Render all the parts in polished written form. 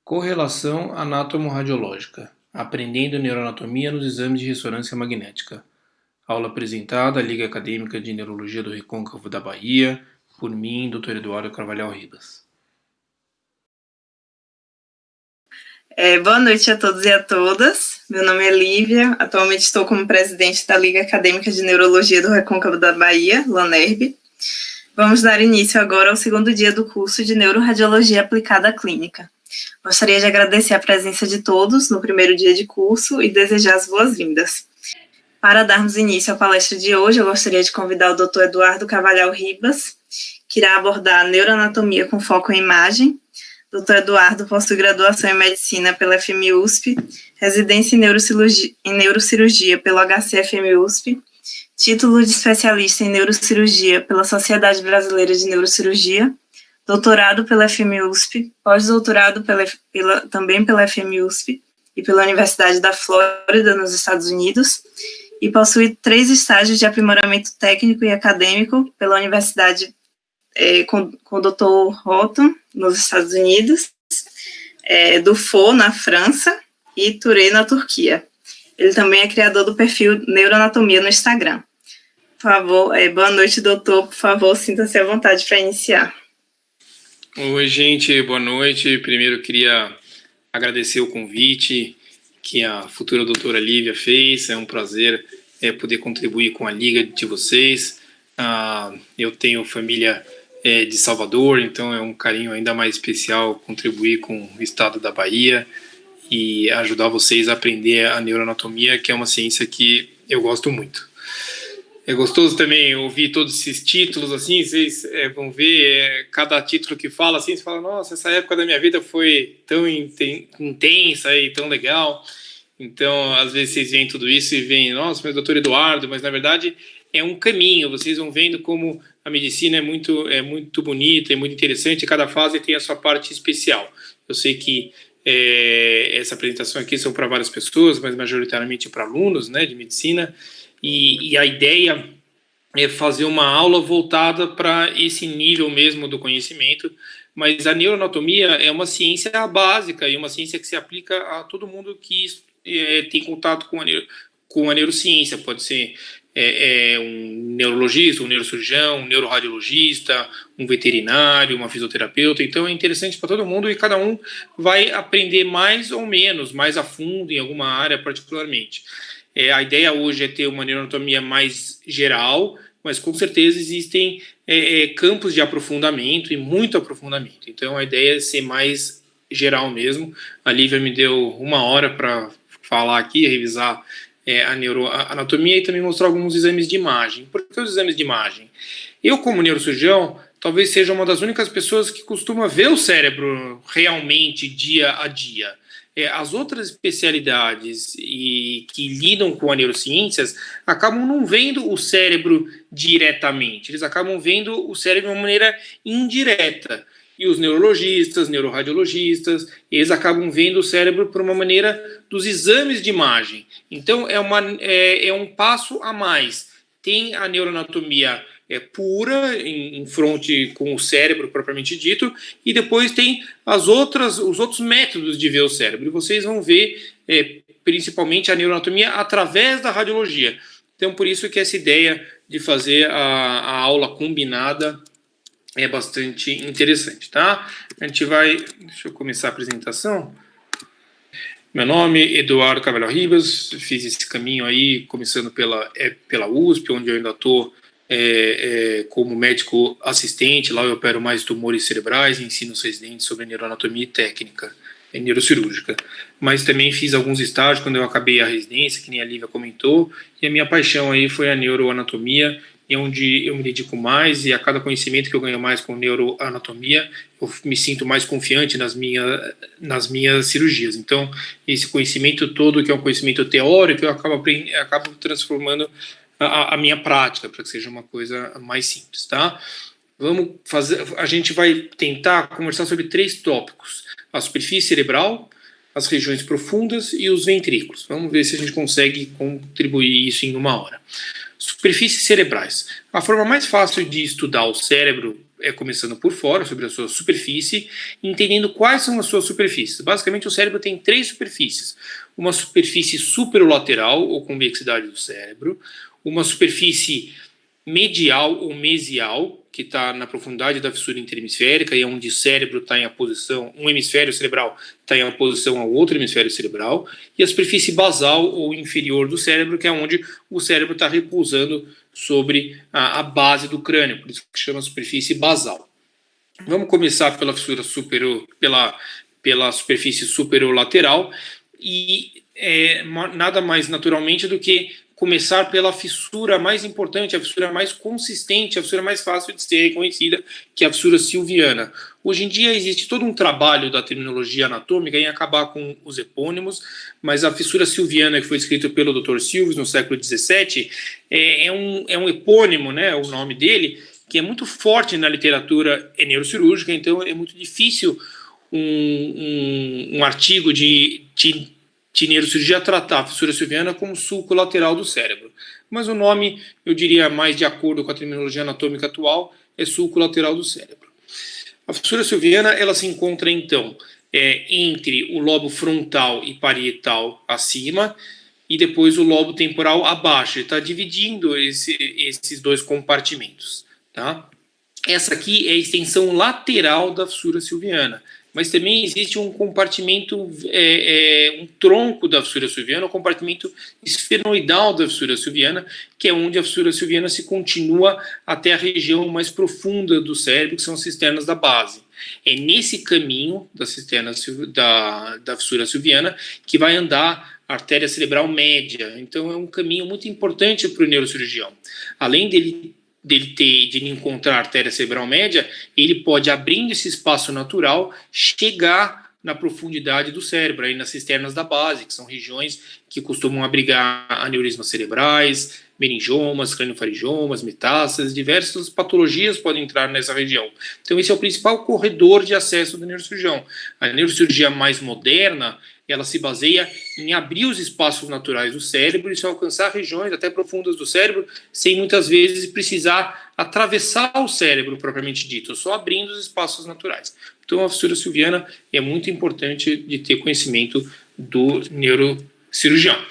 Correlação anátomo-radiológica. Aprendendo neuroanatomia nos exames de ressonância magnética. Aula apresentada à Liga Acadêmica de Neurologia do Recôncavo da Bahia, por mim, Dr. Eduardo Carvalhal Ribas. Boa noite a todos e a todas. Meu nome é Lívia, atualmente estou como presidente da Liga Acadêmica de Neurologia do Recôncavo da Bahia, LANERB. Vamos dar início agora ao segundo dia do curso de Neuroradiologia Aplicada à Clínica. Gostaria de agradecer a presença de todos no primeiro dia de curso e desejar as boas-vindas. Para darmos início à palestra de hoje, eu gostaria de convidar o Dr. Eduardo Carvalhal Ribas, que irá abordar neuroanatomia com foco em imagem. Dr. Eduardo possui graduação em Medicina pela FMUSP, residência em Neurocirurgia pelo HCFMUSP, título de especialista em Neurocirurgia pela Sociedade Brasileira de Neurocirurgia, doutorado pela FMUSP, pós-doutorado também pela FMUSP e pela Universidade da Flórida, nos Estados Unidos, e possui 3 estágios de aprimoramento técnico e acadêmico pela Universidade com o Dr. Houghton, nos Estados Unidos, Dufault, na França, e Touré, na Turquia. Ele também é criador do perfil Neuroanatomia no Instagram. Por favor, boa noite, doutor. Por favor, sinta-se à vontade para iniciar. Oi, gente, boa noite. Primeiro, eu queria agradecer o convite que a futura doutora Lívia fez. É um prazer poder contribuir com a liga de vocês. Eu tenho família de Salvador, então é um carinho ainda mais especial contribuir com o estado da Bahia e ajudar vocês a aprender a neuroanatomia, que é uma ciência que eu gosto muito. É gostoso também ouvir todos esses títulos, assim, vocês vão ver cada título que fala, assim, você fala, nossa, essa época da minha vida foi tão intensa e tão legal. Então, às vezes vocês veem tudo isso e veem, nossa, mas doutor Eduardo, mas na verdade é um caminho, vocês vão vendo como a medicina é muito bonita, é muito interessante, e cada fase tem a sua parte especial. Eu sei que essa apresentação aqui são para várias pessoas, mas majoritariamente para alunos, né, de medicina, e a ideia é fazer uma aula voltada para esse nível mesmo do conhecimento, mas a neuroanatomia é uma ciência básica e uma ciência que se aplica a todo mundo que tem contato com a neurociência, pode ser um neurologista, um neurocirurgião, um neuroradiologista, um veterinário, uma fisioterapeuta. Então é interessante para todo mundo e cada um vai aprender mais ou menos, mais a fundo em alguma área particularmente. A ideia hoje é ter uma neuroanatomia mais geral, mas com certeza existem campos de aprofundamento e muito aprofundamento. Então a ideia é ser mais geral mesmo. A Lívia me deu 1 hora para falar aqui, revisar a neuroanatomia e também mostrar alguns exames de imagem. Por que os exames de imagem? Eu, como neurocirurgião, talvez seja uma das únicas pessoas que costuma ver o cérebro realmente dia a dia. As outras especialidades que lidam com as neurociências acabam não vendo o cérebro diretamente, eles acabam vendo o cérebro de uma maneira indireta. E os neurologistas, neuroradiologistas, eles acabam vendo o cérebro por uma maneira dos exames de imagem. Então, é um passo a mais. Tem a neuroanatomia pura, em fronte com o cérebro propriamente dito, e depois tem os outros métodos de ver o cérebro. E vocês vão ver, principalmente, a neuroanatomia através da radiologia. Então, por isso que essa ideia de fazer a aula combinada é bastante interessante, tá? A gente vai... Deixa eu começar a apresentação. Meu nome é Eduardo Carvalhal Ribas, fiz esse caminho aí, começando pela USP, onde eu ainda estou como médico assistente. Lá eu opero mais tumores cerebrais e ensino os residentes sobre neuroanatomia e técnica neurocirúrgica. Mas também fiz alguns estágios quando eu acabei a residência, que nem a Lívia comentou, e a minha paixão aí foi a neuroanatomia, e onde eu me dedico mais, e a cada conhecimento que eu ganho mais com neuroanatomia, eu me sinto mais confiante nas minhas cirurgias. Então, esse conhecimento todo, que é um conhecimento teórico, eu acabo transformando a minha prática, para que seja uma coisa mais simples, tá? A gente vai tentar conversar sobre 3 tópicos: a superfície cerebral, as regiões profundas e os ventrículos. Vamos ver se a gente consegue contribuir isso em 1 hora. Superfícies cerebrais. A forma mais fácil de estudar o cérebro começando por fora, sobre a sua superfície, entendendo quais são as suas superfícies. Basicamente, o cérebro tem 3 superfícies. Uma superfície superolateral, ou convexidade do cérebro, uma superfície medial ou mesial, que está na profundidade da fissura interhemisférica, e é onde o cérebro está em oposição, um hemisfério cerebral está em oposição ao outro hemisfério cerebral, e a superfície basal ou inferior do cérebro, que é onde o cérebro está repousando sobre a base do crânio, por isso que chama superfície basal. Vamos começar pela fissura pela superfície superolateral, e nada mais naturalmente do que começar pela fissura mais importante, a fissura mais consistente, a fissura mais fácil de ser reconhecida, que é a fissura silviana. Hoje em dia existe todo um trabalho da terminologia anatômica em acabar com os epônimos, mas a fissura silviana, que foi escrita pelo Dr. Silves no século XVII, é um epônimo, né, o nome dele, que é muito forte na literatura neurocirúrgica, então é muito difícil um artigo de neurocirurgia tratar a fissura silviana como sulco lateral do cérebro. Mas o nome, eu diria, mais de acordo com a terminologia anatômica atual, é sulco lateral do cérebro. A fissura silviana, ela se encontra, então, entre o lobo frontal e parietal acima, e depois o lobo temporal abaixo. Ele está dividindo esses 2 compartimentos. Tá? Essa aqui é a extensão lateral da fissura silviana. Mas também existe um compartimento, um tronco da fissura silviana, um compartimento esfenoidal da fissura silviana, que é onde a fissura silviana se continua até a região mais profunda do cérebro, que são as cisternas da base. É nesse caminho das cisternas da fissura silviana que vai andar a artéria cerebral média. Então é um caminho muito importante para o neurocirurgião. Além de encontrar a artéria cerebral média, ele pode, abrindo esse espaço natural, chegar na profundidade do cérebro, aí nas cisternas da base, que são regiões que costumam abrigar aneurismas cerebrais, meningiomas, craniofaringiomas, metástases, diversas patologias podem entrar nessa região. Então esse é o principal corredor de acesso do neurocirurgião. A neurocirurgia mais moderna, ela se baseia em abrir os espaços naturais do cérebro e se alcançar regiões até profundas do cérebro, sem muitas vezes precisar atravessar o cérebro propriamente dito, só abrindo os espaços naturais. Então a fissura silviana é muito importante de ter conhecimento do neurocirurgião.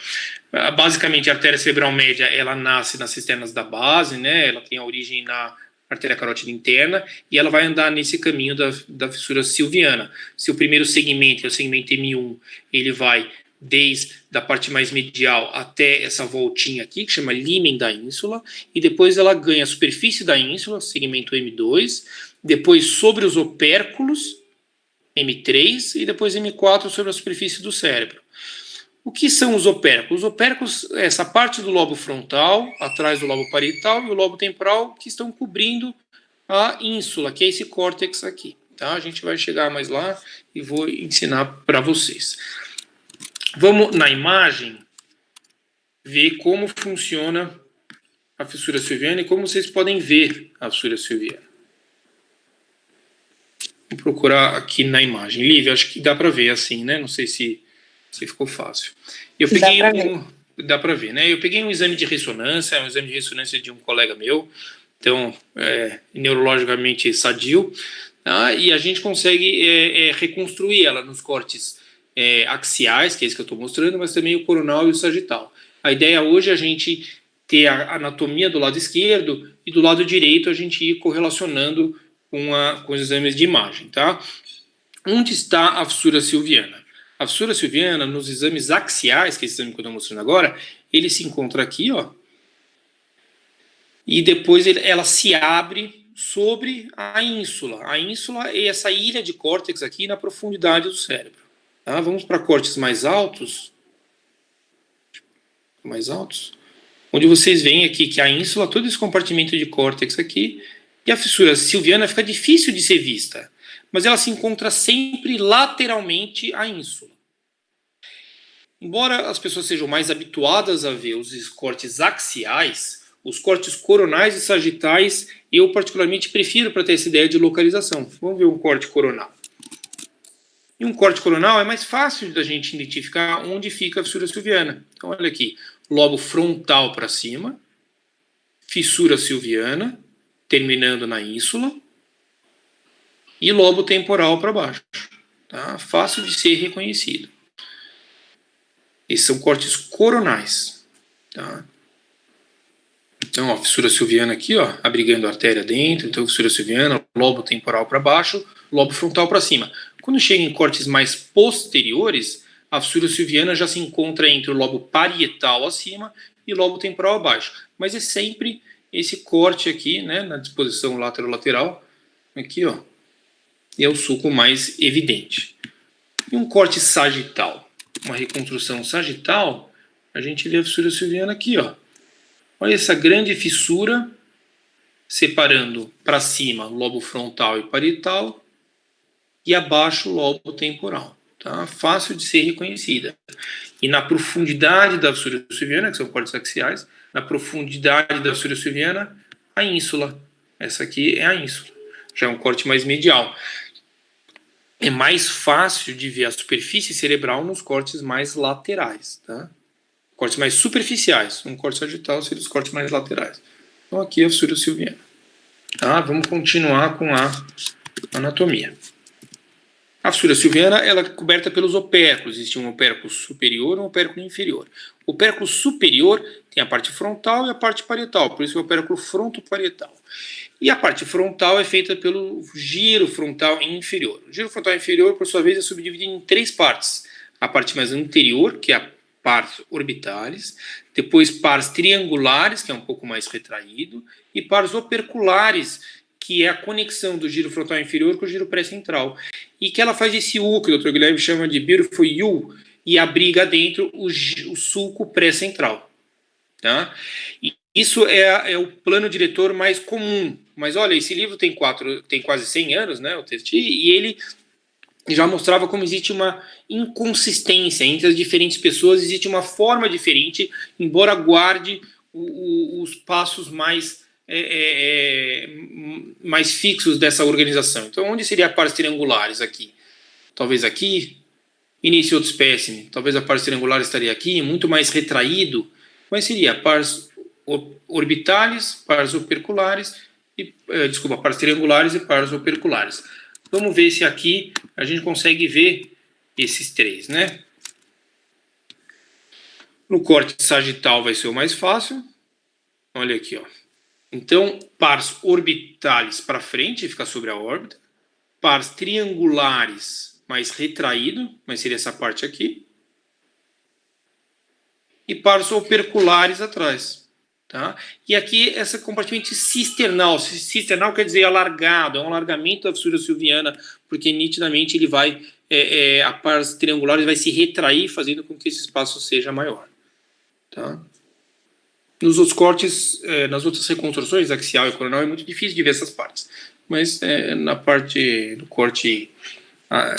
Basicamente, a artéria cerebral média, ela nasce nas cisternas da base, né? Ela tem a origem na artéria carótida interna, e ela vai andar nesse caminho da fissura silviana. Seu primeiro segmento, é o segmento M1, ele vai desde a parte mais medial até essa voltinha aqui, que chama límen da ínsula, e depois ela ganha a superfície da ínsula, segmento M2, depois sobre os opérculos, M3, e depois M4 sobre a superfície do cérebro. O que são os opérculos? Os opérculos é essa parte do lobo frontal, atrás do lobo parietal, e o lobo temporal, que estão cobrindo a ínsula, que é esse córtex aqui. Tá? A gente vai chegar mais lá e vou ensinar para vocês. Vamos, na imagem, ver como funciona a fissura silviana e como vocês podem ver a fissura silviana. Vou procurar aqui na imagem. Lívia, acho que dá para ver assim, né? Não sei se ficou fácil. Eu peguei dá para ver, né? Eu peguei um exame de ressonância, de um colega meu, então, neurologicamente sadio, tá? E a gente consegue reconstruir ela nos cortes axiais, que é esse que eu estou mostrando, mas também o coronal e o sagital. A ideia hoje é a gente ter a anatomia do lado esquerdo e do lado direito a gente ir correlacionando com os exames de imagem, tá? Onde está a fissura silviana? A fissura silviana, nos exames axiais, que é esse exame que eu estou mostrando agora, ele se encontra aqui, ó, e depois ela se abre sobre a ínsula. A ínsula é essa ilha de córtex aqui na profundidade do cérebro. Tá? Vamos para cortes mais altos, onde vocês veem aqui que a ínsula, todo esse compartimento de córtex aqui, e a fissura silviana fica difícil de ser vista, mas ela se encontra sempre lateralmente à ínsula. Embora as pessoas sejam mais habituadas a ver os cortes axiais, os cortes coronais e sagitais, eu particularmente prefiro para ter essa ideia de localização. Vamos ver um corte coronal. E um corte coronal é mais fácil da gente identificar onde fica a fissura silviana. Então, olha aqui, lobo frontal para cima, fissura silviana, terminando na ínsula, e lobo temporal para baixo. Tá? Fácil de ser reconhecido. Esses são cortes coronais. Tá? Então, ó, fissura silviana aqui, ó, abrigando a artéria dentro, então fissura silviana, lobo temporal para baixo, lobo frontal para cima. Quando chega em cortes mais posteriores, a fissura silviana já se encontra entre o lobo parietal acima e o lobo temporal abaixo. Mas é sempre esse corte aqui, né, na disposição lateral, aqui, ó, é o sulco mais evidente. E um corte sagital, uma reconstrução sagital, a gente vê a fissura silviana aqui, ó. Olha essa grande fissura, separando para cima o lobo frontal e parietal, e abaixo o lobo temporal. Tá? Fácil de ser reconhecida. E na profundidade da fissura silviana, que são cortes axiais, na profundidade da fissura silviana, a ínsula. Essa aqui é a ínsula. Já é um corte mais medial. É mais fácil de ver a superfície cerebral nos cortes mais laterais. Tá? Cortes mais superficiais. Um corte sagital seria os cortes mais laterais. Então aqui é a fissura silviana. Tá? Vamos continuar com a anatomia. A fissura silviana ela é coberta pelos opérculos. Existe um opérculo superior e um opérculo inferior. O opérculo superior tem a parte frontal e a parte parietal, por isso é o opérculo frontoparietal. E a parte frontal é feita pelo giro frontal inferior. O giro frontal inferior, por sua vez, é subdividido em 3 partes. A parte mais anterior, que é a pars orbitalis, depois pars triangulares, que é um pouco mais retraído, e pars operculares, que é a conexão do giro frontal inferior com o giro pré-central. E que ela faz esse U, que o Dr. Guilherme chama de beautiful U, e abriga dentro o sulco pré-central. Tá? E isso é o plano diretor mais comum. Mas olha, esse livro tem quase 100 anos, né, o Testi, e ele já mostrava como existe uma inconsistência entre as diferentes pessoas, existe uma forma diferente, embora guarde os passos mais fixos dessa organização. Então, onde seria a pars triangulares aqui? Talvez aqui, e nesse outro espécime, talvez a pars triangular estaria aqui, muito mais retraído, mas seria pars orbitalis, pars operculares, pars triangulares e pars operculares. Vamos ver se aqui a gente consegue ver esses 3, né? No corte sagital vai ser o mais fácil. Olha aqui, ó. Então, pars orbitalis para frente, fica sobre a órbita. Pars triangulares mais retraído, mas seria essa parte aqui. E pars operculares atrás. Tá? E aqui essa compartimento cisternal. Cisternal quer dizer alargado, é um alargamento da fissura silviana, porque nitidamente ele vai, a pars triangulares vai se retrair, fazendo com que esse espaço seja maior. Tá? Nos outros cortes, nas outras reconstruções, axial e coronal, é muito difícil de ver essas partes. Mas na parte do corte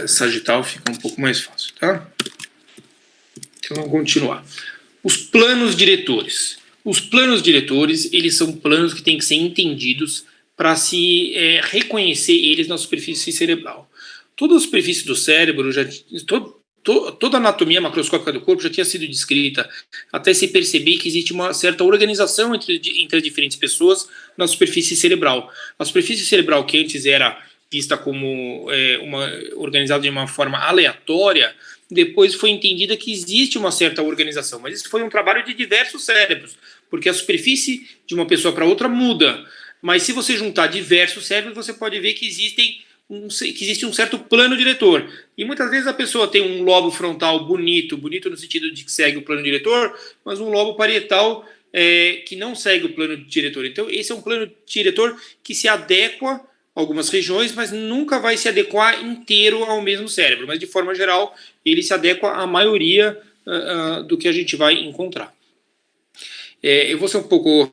sagital fica um pouco mais fácil. Tá? Então vamos continuar. Os planos diretores. Os planos diretores, eles são planos que têm que ser entendidos para se reconhecer eles na superfície cerebral. Toda a superfície do cérebro, toda a anatomia macroscópica do corpo já tinha sido descrita, até se perceber que existe uma certa organização entre as diferentes pessoas na superfície cerebral. A superfície cerebral, que antes era vista como organizada de uma forma aleatória, depois foi entendida que existe uma certa organização, mas isso foi um trabalho de diversos cérebros, porque a superfície de uma pessoa para outra muda, mas se você juntar diversos cérebros, você pode ver que existe um certo plano diretor, e muitas vezes a pessoa tem um lobo frontal bonito no sentido de que segue o plano diretor, mas um lobo parietal que não segue o plano diretor. Então esse é um plano diretor que se adequa algumas regiões, mas nunca vai se adequar inteiro ao mesmo cérebro, mas de forma geral ele se adequa à maioria do que a gente vai encontrar. Eu vou ser um pouco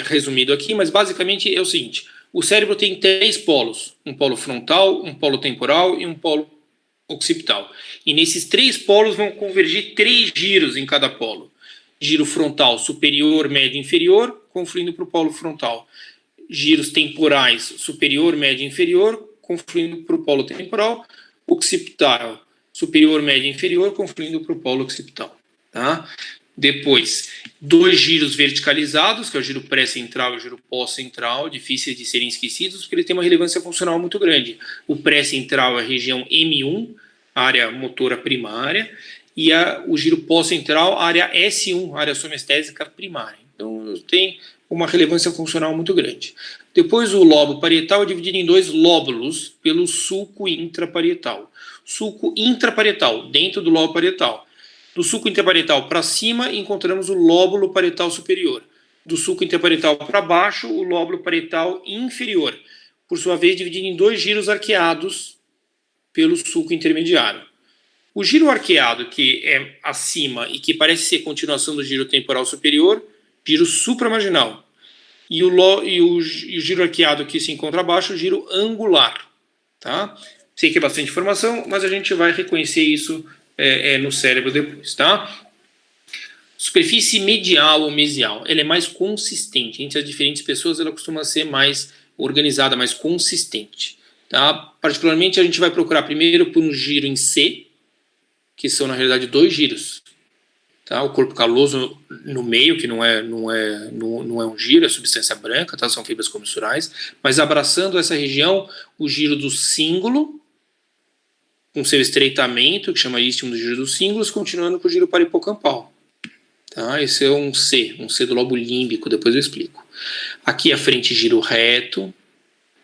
resumido aqui, mas basicamente é o seguinte: o cérebro tem 3 polos, um polo frontal, um polo temporal e um polo occipital. E nesses 3 polos vão convergir 3 giros em cada polo. Giro frontal superior, médio e inferior, confluindo para o polo frontal. Giros temporais superior, médio e inferior, confluindo para o polo temporal. Occipital superior, médio e inferior, confluindo para o polo occipital. Tá? Depois, 2 giros verticalizados, que é o giro pré-central e o giro pós-central, difíceis de serem esquecidos, porque ele tem uma relevância funcional muito grande. O pré-central é a região M1, área motora primária, e o giro pós-central, área S1, área somestésica primária. Então, tem uma relevância funcional muito grande. Depois, o lobo parietal é dividido em 2 lóbulos pelo sulco intraparietal. Sulco intraparietal, dentro do lobo parietal. Do sulco interparietal para cima, encontramos o lóbulo parietal superior. Do sulco interparietal para baixo, o lóbulo parietal inferior. Por sua vez, dividido em 2 giros arqueados pelo sulco intermediário. O giro arqueado, que é acima e que parece ser continuação do giro temporal superior, giro supramarginal. E o giro arqueado que se encontra abaixo, o giro angular. Tá? Sei que é bastante informação, mas a gente vai reconhecer isso no cérebro depois. Tá? Superfície medial ou mesial, ela é mais consistente. Entre as diferentes pessoas, ela costuma ser mais organizada, mais consistente. Tá? Particularmente, a gente vai procurar primeiro por um giro em C, que são, na realidade, 2 giros. Tá? O corpo caloso no meio, que não é um giro, é substância branca, tá? São fibras comissurais, mas abraçando essa região, o giro do cíngulo, com seu estreitamento, que chama istmo do giro dos cíngulos, continuando com o giro paripocampal. Tá? Esse é um C do lobo límbico, depois eu explico. Aqui à frente, giro reto.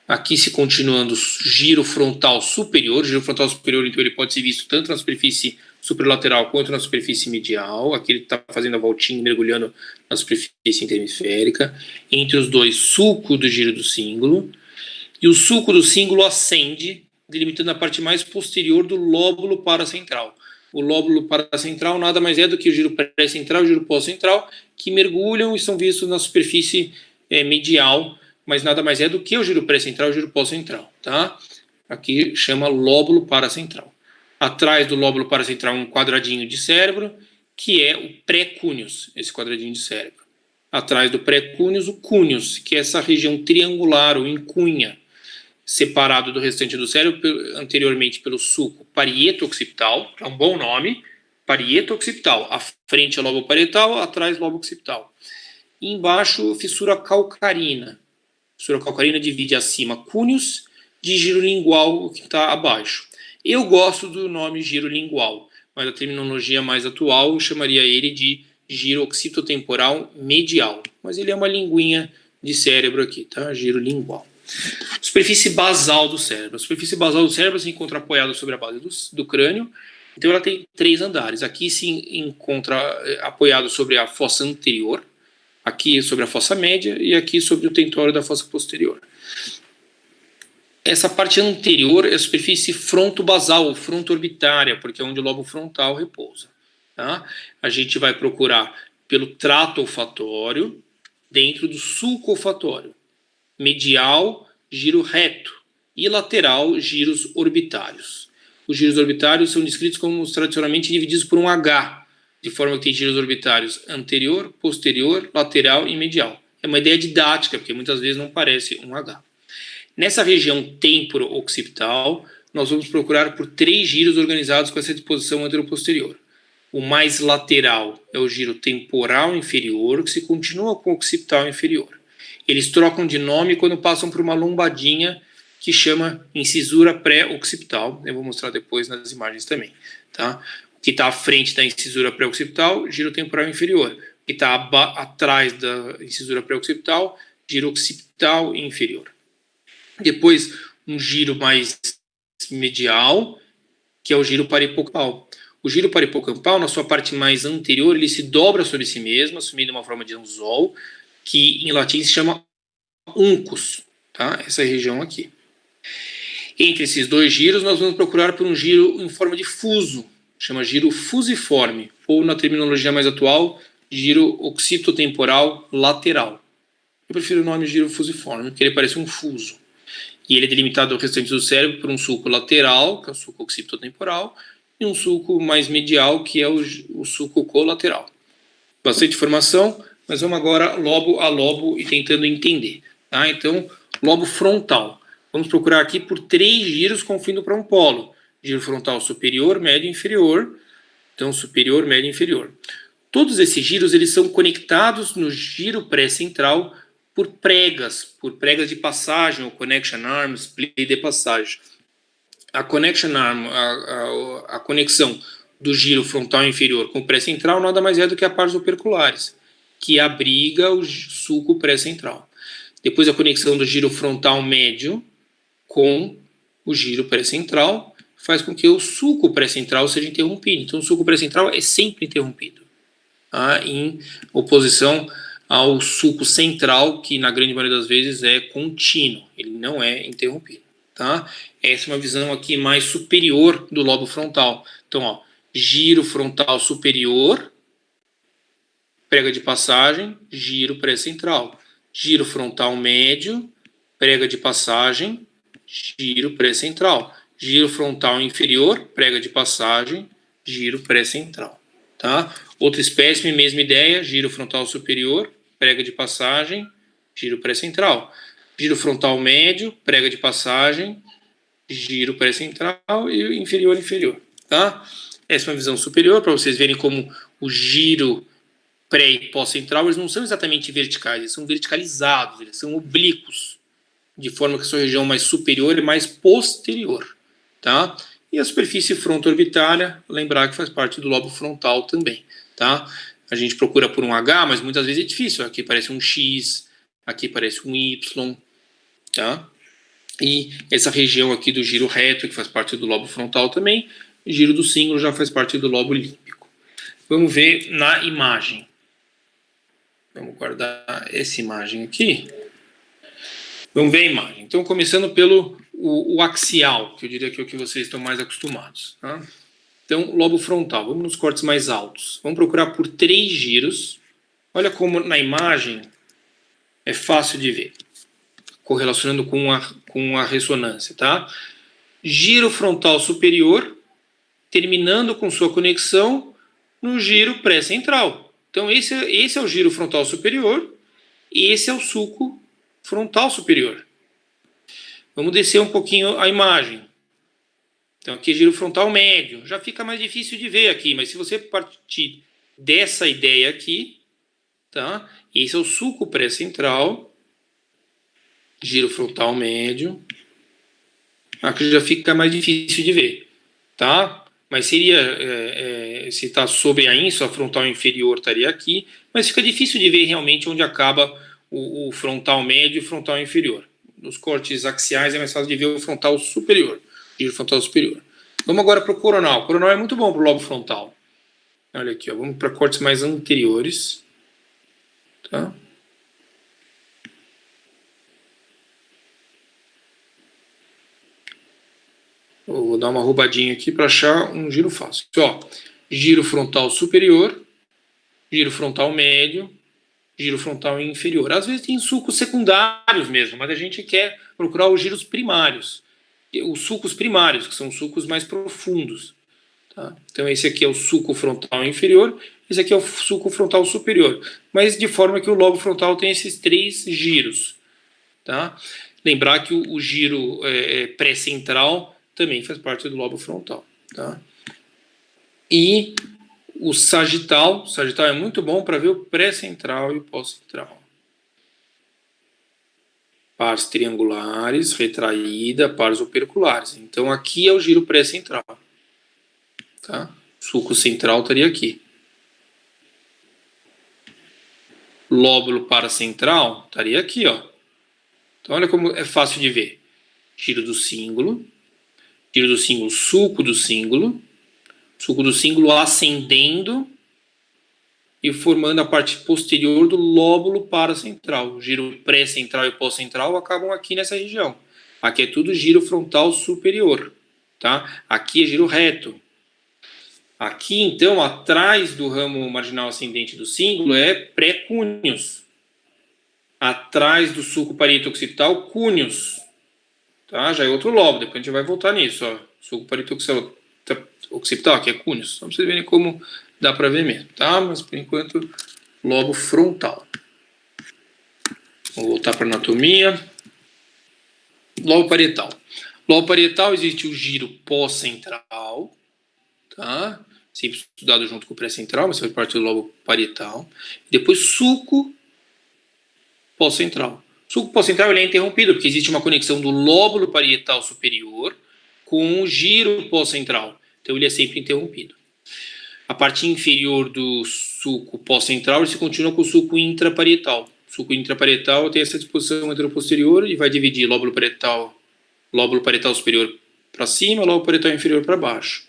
Aqui se continuando giro frontal superior. O giro frontal superior, então, ele pode ser visto tanto na superfície superlateral quanto na superfície medial. Aqui ele está fazendo a voltinha, mergulhando na superfície interhemisférica. Entre os dois, sulco do giro do cíngulo. E o sulco do cíngulo ascende, delimitando a parte mais posterior do lóbulo paracentral. O lóbulo paracentral nada mais é do que o giro pré-central e o giro pós-central, que mergulham e são vistos na superfície medial, mas nada mais é do que o giro pré-central e o giro pós-central. Tá? Aqui chama lóbulo paracentral. Atrás do lóbulo paracentral um quadradinho de cérebro, que é o pré-cúneus, esse quadradinho de cérebro. Atrás do pré-cúneus, o cúneus, que é essa região triangular, ou encunha, separado do restante do cérebro anteriormente pelo sulco parieto-occipital, que é um bom nome, parieto-occipital. À frente é o lobo parietal, atrás lobo occipital. E embaixo, fissura calcarina. Fissura calcarina divide acima cúneus de giro lingual, que está abaixo. Eu gosto do nome giro lingual, mas a terminologia mais atual chamaria ele de giro occipitotemporal medial. Mas ele é uma linguinha de cérebro aqui, tá? Giro lingual. Superfície basal do cérebro. A superfície basal do cérebro se encontra apoiada sobre a base do crânio. Então ela tem 3 andares. Aqui se encontra apoiado sobre a fossa anterior, aqui sobre a fossa média e aqui sobre o tentório da fossa posterior. Essa parte anterior é a superfície fronto-basal, ou fronto-orbitária, porque é onde o lobo frontal repousa. Tá? A gente vai procurar pelo trato olfatório, dentro do sulco olfatório. Medial, giro reto, e lateral, giros orbitários. Os giros orbitários são descritos como tradicionalmente divididos por um H, de forma que tem giros orbitários anterior, posterior, lateral e medial. É uma ideia didática, porque muitas vezes não parece um H. Nessa região temporo-occipital, nós vamos procurar por 3 giros organizados com essa disposição anteroposterior. O mais lateral é o giro temporal inferior, que se continua com o occipital inferior. Eles trocam de nome quando passam por uma lombadinha que chama incisura pré-occipital. Eu vou mostrar depois nas imagens também. Tá? O que está à frente da incisura pré-occipital, giro temporal inferior. O que está atrás da incisura pré-occipital, giro occipital inferior. Depois, um giro mais medial, que é o giro paripocampal. O giro paripocampal, na sua parte mais anterior, ele se dobra sobre si mesmo, assumindo uma forma de anzol, que em latim se chama uncus, tá? Essa região aqui. Entre esses 2 giros, nós vamos procurar por um giro em forma de fuso, chama giro fusiforme, ou na terminologia mais atual, giro occipitotemporal lateral. Eu prefiro o nome giro fusiforme, porque ele parece um fuso. E ele é delimitado ao restante do cérebro por um sulco lateral, que é o sulco occipitotemporal, e um sulco mais medial, que é o sulco colateral. Bastante informação, mas vamos agora lobo a lobo e tentando entender. Tá? Então, lobo frontal. Vamos procurar aqui por 3 giros confluindo para um polo. Giro frontal superior, médio e inferior. Então, superior, médio e inferior. Todos esses giros eles são conectados no giro pré-central por pregas de passagem, ou connection arms, pli de passagem. A connection arm, a conexão do giro frontal inferior com o pré-central nada mais é do que a pars operculares, que abriga o sulco pré-central. Depois a conexão do giro frontal médio com o giro pré-central faz com que o sulco pré-central seja interrompido. Então o sulco pré-central é sempre interrompido, tá? Em oposição ao sulco central, que na grande maioria das vezes é contínuo, ele não é interrompido, tá? Essa é uma visão aqui mais superior do lobo frontal. Então, ó, giro frontal superior, prega de passagem, giro pré-central. Giro frontal médio, prega de passagem, giro pré-central. Giro frontal inferior, prega de passagem, giro pré-central, tá? Outra espécime, mesma ideia, giro frontal superior, prega de passagem, giro pré-central. Giro frontal médio, prega de passagem, giro pré-central e inferior, tá? Essa é uma visão superior, para vocês verem como o giro pré e pós-central, eles não são exatamente verticais, eles são verticalizados, eles são oblíquos, de forma que a sua região mais superior é mais posterior, tá? E a superfície fronto-orbitária, lembrar que faz parte do lobo frontal também, tá? A gente procura por um H, mas muitas vezes é difícil. Aqui parece um X, aqui parece um Y, tá? E essa região aqui do giro reto, que faz parte do lobo frontal também, o giro do cíngulo já faz parte do lobo límbico. Vamos ver na imagem. Vamos guardar essa imagem aqui. Vamos ver a imagem. Então, começando pelo o axial, que eu diria que é o que vocês estão mais acostumados, tá? Então, lobo frontal, vamos nos cortes mais altos. Vamos procurar por 3 giros. Olha como na imagem é fácil de ver, correlacionando com a ressonância, tá? Giro frontal superior, terminando com sua conexão no giro pré-central. Então, esse é o giro frontal superior e esse é o sulco frontal superior. Vamos descer um pouquinho a imagem. Então, aqui é giro frontal médio. Já fica mais difícil de ver aqui, mas se você partir dessa ideia aqui, tá? Esse é o sulco pré-central, giro frontal médio. Aqui já fica mais difícil de ver, tá? Mas seria, se está sobre a ínsula, a frontal inferior estaria aqui, mas fica difícil de ver realmente onde acaba o frontal médio e o frontal inferior. Nos cortes axiais é mais fácil de ver o frontal superior, giro frontal superior. Vamos agora para o coronal. O coronal é muito bom para o lobo frontal. Olha aqui, ó, vamos para cortes mais anteriores. Tá? Eu vou dar uma roubadinha aqui para achar um giro fácil. Ó, giro frontal superior, giro frontal médio, giro frontal inferior. Às vezes tem sulcos secundários mesmo, mas a gente quer procurar os giros primários. Os sulcos primários, que são sulcos mais profundos. Tá? Então esse aqui é o sulco frontal inferior, esse aqui é o sulco frontal superior. Mas de forma que o lobo frontal tem esses 3 giros. Tá? Lembrar que o giro pré-central também faz parte do lobo frontal. Tá? E o sagital é muito bom para ver o pré-central e o pós-central. Pars triangulares, retraída, pars operculares. Então aqui é o giro pré-central. Tá? O sulco central estaria aqui. Lóbulo paracentral estaria aqui, ó. Então olha como é fácil de ver. Giro do cíngulo, sulco do cíngulo ascendendo e formando a parte posterior do lóbulo paracentral. O giro pré-central e pós-central acabam aqui nessa região. Aqui é tudo giro frontal superior, tá? Aqui é giro reto. Aqui, então, atrás do ramo marginal ascendente do cíngulo é pré-cúneus. Atrás do sulco parieto occipital, cúneos. Tá? Já é outro lobo, depois a gente vai voltar nisso. Ó. Sulco parieto occipital, aqui é cúneos. Só para vocês verem como dá para ver mesmo. Tá? Mas, por enquanto, lobo frontal. Vamos voltar para a anatomia. Lobo parietal. Lobo parietal existe o giro pós-central, tá? sempre estudado junto com o pré-central, mas faz parte do lobo parietal. Depois, sulco pós-central. O sulco pós-central ele é interrompido, porque existe uma conexão do lóbulo parietal superior com o giro pós-central. Então, ele é sempre interrompido. A parte inferior do sulco pós-central se continua com o sulco intraparietal. O sulco intraparietal tem essa disposição anteroposterior e vai dividir lóbulo parietal superior para cima, lóbulo parietal inferior para baixo.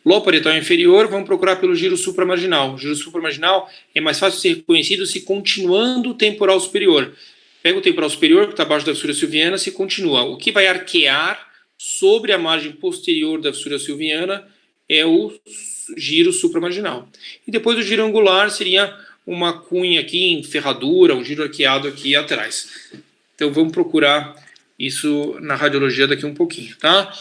Lóbulo parietal inferior, vamos procurar pelo giro supramarginal. O giro supramarginal é mais fácil de ser reconhecido se continuando o temporal superior. Pega o temporal superior, que está abaixo da fissura silviana, se continua. O que vai arquear sobre a margem posterior da fissura silviana é o giro supramarginal. E depois o giro angular seria uma cunha aqui em ferradura, um giro arqueado aqui atrás. Então vamos procurar isso na radiologia daqui um pouquinho, tá?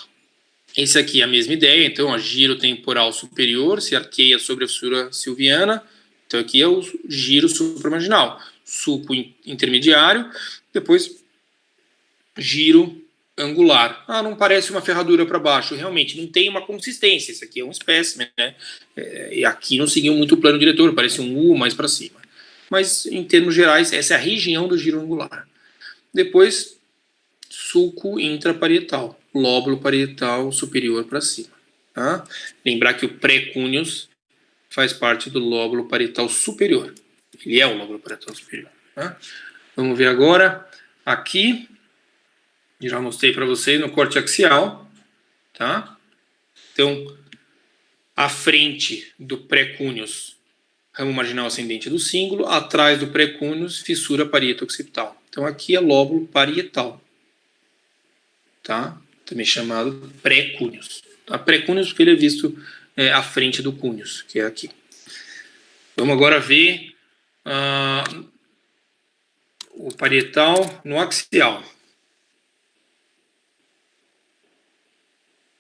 Esse aqui é a mesma ideia, então o giro temporal superior se arqueia sobre a fissura silviana. Então aqui é o giro supramarginal, sulco intermediário, depois giro angular. Não parece uma ferradura para baixo, realmente não tem uma consistência, esse aqui é um espécimen, né? E aqui não seguiu muito o plano diretor, parece um U mais para cima. Mas, em termos gerais, essa é a região do giro angular. Depois, sulco intraparietal, lóbulo parietal superior para cima. Tá? Lembrar que o pré-cúneus faz parte do lóbulo parietal superior. Ele é o lóbulo parietal superior. Tá? Vamos ver agora, aqui, já mostrei para vocês no corte axial, tá? Então, à frente do pré-cúneus, ramo marginal ascendente do cíngulo, atrás do pré-cúneus, fissura parieto-occipital. Então, aqui é lóbulo parietal, tá? Também chamado pré-cúneus. Tá? Pré-cúneus porque ele é visto à frente do cúneus, que é aqui. Vamos agora ver o parietal no axial.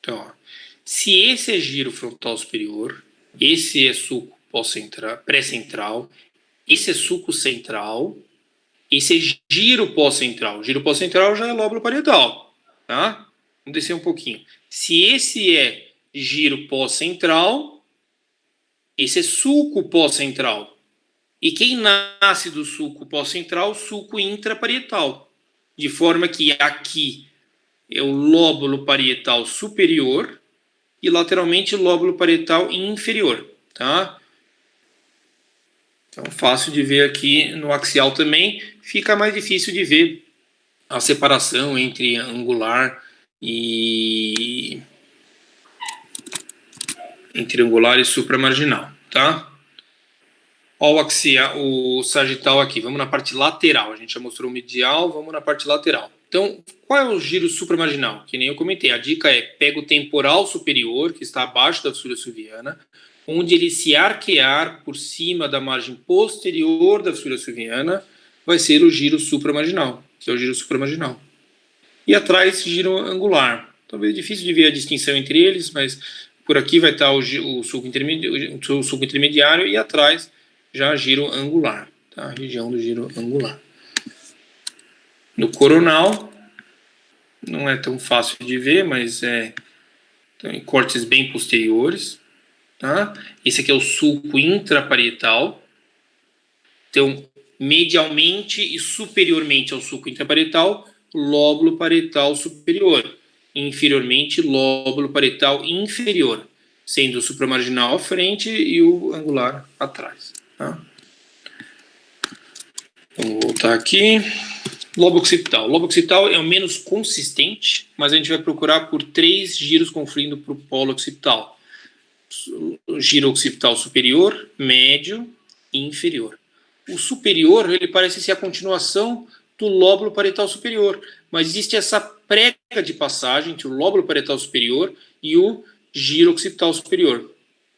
Então, ó, se esse é giro frontal superior, esse é sulco pré-central, esse é sulco central, esse é giro pós-central. Giro pós-central já é lóbulo parietal, tá? Vamos descer um pouquinho. Se esse é giro pós-central, esse é sulco pós-central. E quem nasce do sulco pós-central? Sulco intraparietal. De forma que aqui é o lóbulo parietal superior e lateralmente o lóbulo parietal inferior, tá? Então, fácil de ver aqui no axial também. Fica mais difícil de ver a separação entre angular e supramarginal, tá? Olha o axial, o sagital aqui. Vamos na parte lateral. A gente já mostrou o medial, vamos na parte lateral. Então, qual é o giro supramarginal? Que nem eu comentei. A dica é, pega o temporal superior, que está abaixo da fissura silviana, onde ele se arquear por cima da margem posterior da fissura silviana, vai ser o giro supramarginal, que é o giro supramarginal. E atrás, giro angular. Talvez difícil de ver a distinção entre eles, mas por aqui vai estar o sulco intermediário e atrás já giro angular, tá? A região do giro angular. No coronal, não é tão fácil de ver, mas então, em cortes bem posteriores. Tá? Esse aqui é o sulco intraparietal. Então, medialmente e superiormente ao sulco intraparietal, lóbulo parietal superior. Inferiormente, lóbulo parietal inferior, sendo o supramarginal à frente e o angular atrás. Tá? Vamos voltar aqui. Lobo occipital. O lobo occipital é o menos consistente, mas a gente vai procurar por 3 giros confluindo para o polo occipital. O giro occipital superior, médio e inferior. O superior, ele parece ser a continuação do lóbulo parietal superior, mas existe essa prega de passagem entre o lóbulo parietal superior e o giro occipital superior.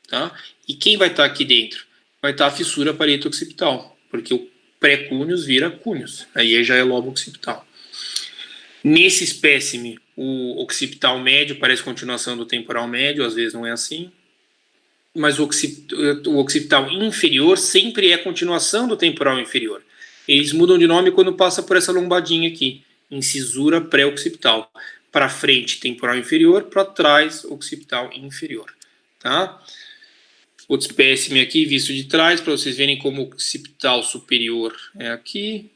Tá? E quem vai estar aqui dentro? Vai estar a fissura parieto-occipital, porque o pré-cúneus vira cúneus, aí já é lobo occipital. Nesse espécime, o occipital médio parece continuação do temporal médio, às vezes não é assim, mas o occipital inferior sempre é continuação do temporal inferior. Eles mudam de nome quando passa por essa lombadinha aqui, incisura pré-occipital. Para frente, temporal inferior, para trás, occipital inferior. Tá? Outro espécime aqui, visto de trás, para vocês verem como o occipital superior é aqui,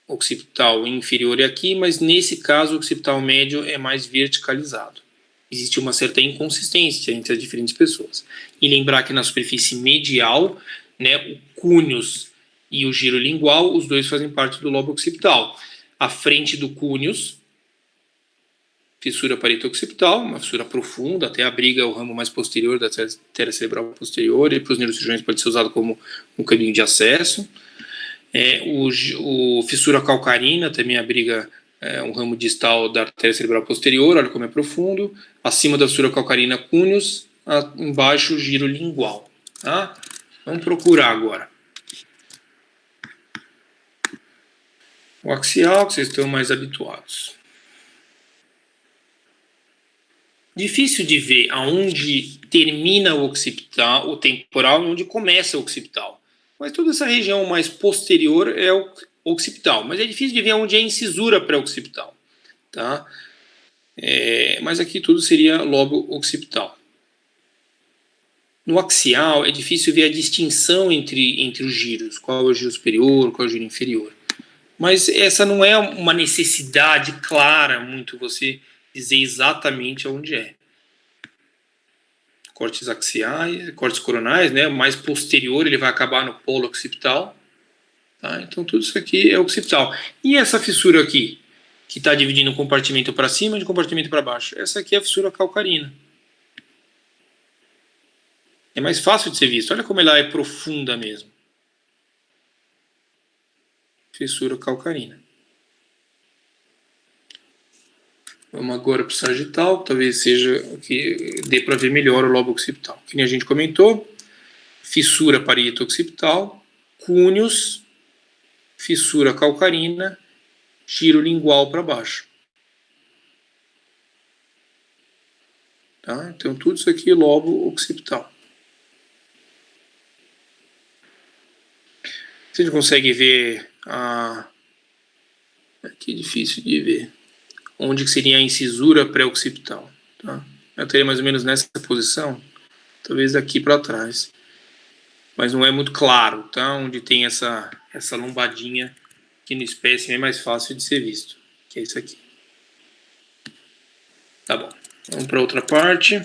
o occipital inferior é aqui, mas nesse caso o occipital médio é mais verticalizado. Existe uma certa inconsistência entre as diferentes pessoas. E lembrar que na superfície medial, né, o cúneus e o giro lingual, os dois fazem parte do lobo occipital. À frente do cúneus, fissura parieto-occipital, uma fissura profunda, até abriga o ramo mais posterior da artéria cerebral posterior, e para os neurocirurgiões pode ser usado como um caminho de acesso. O fissura calcarina também abriga um ramo distal da artéria cerebral posterior, olha como é profundo. Acima da fissura calcarina, cúneus, embaixo, giro lingual. Tá? Vamos procurar agora. O axial, que vocês estão mais habituados. Difícil de ver aonde termina o occipital, o temporal, e onde começa o occipital. Mas toda essa região mais posterior é o occipital. Mas é difícil de ver onde é a incisura pré-occipital. Tá? Mas aqui tudo seria lobo occipital. No axial é difícil ver a distinção entre os giros. Qual é o giro superior, qual é o giro inferior. Mas essa não é uma necessidade clara muito você dizer exatamente onde é. Cortes axiais, cortes coronais, né? O mais posterior ele vai acabar no polo occipital. Tá? Então tudo isso aqui é occipital. E essa fissura aqui, que está dividindo o compartimento para cima e o compartimento para baixo? Essa aqui é a fissura calcarina. É mais fácil de ser visto. Olha como ela é profunda mesmo. Fissura calcarina. Vamos agora para o sagital, talvez seja o que dê para ver melhor o lobo occipital. Que nem a gente comentou, fissura parieto-occipital, cúneus, fissura calcarina, giro lingual para baixo. Tá? Então tudo isso aqui é lobo occipital. Você consegue ver aqui é difícil de ver. Onde seria a incisura pré-occipital. Tá? Eu teria mais ou menos nessa posição, talvez daqui para trás. Mas não é muito claro, tá? Onde tem essa lombadinha, que no espécime é mais fácil de ser visto, que é isso aqui. Tá bom, vamos para outra parte.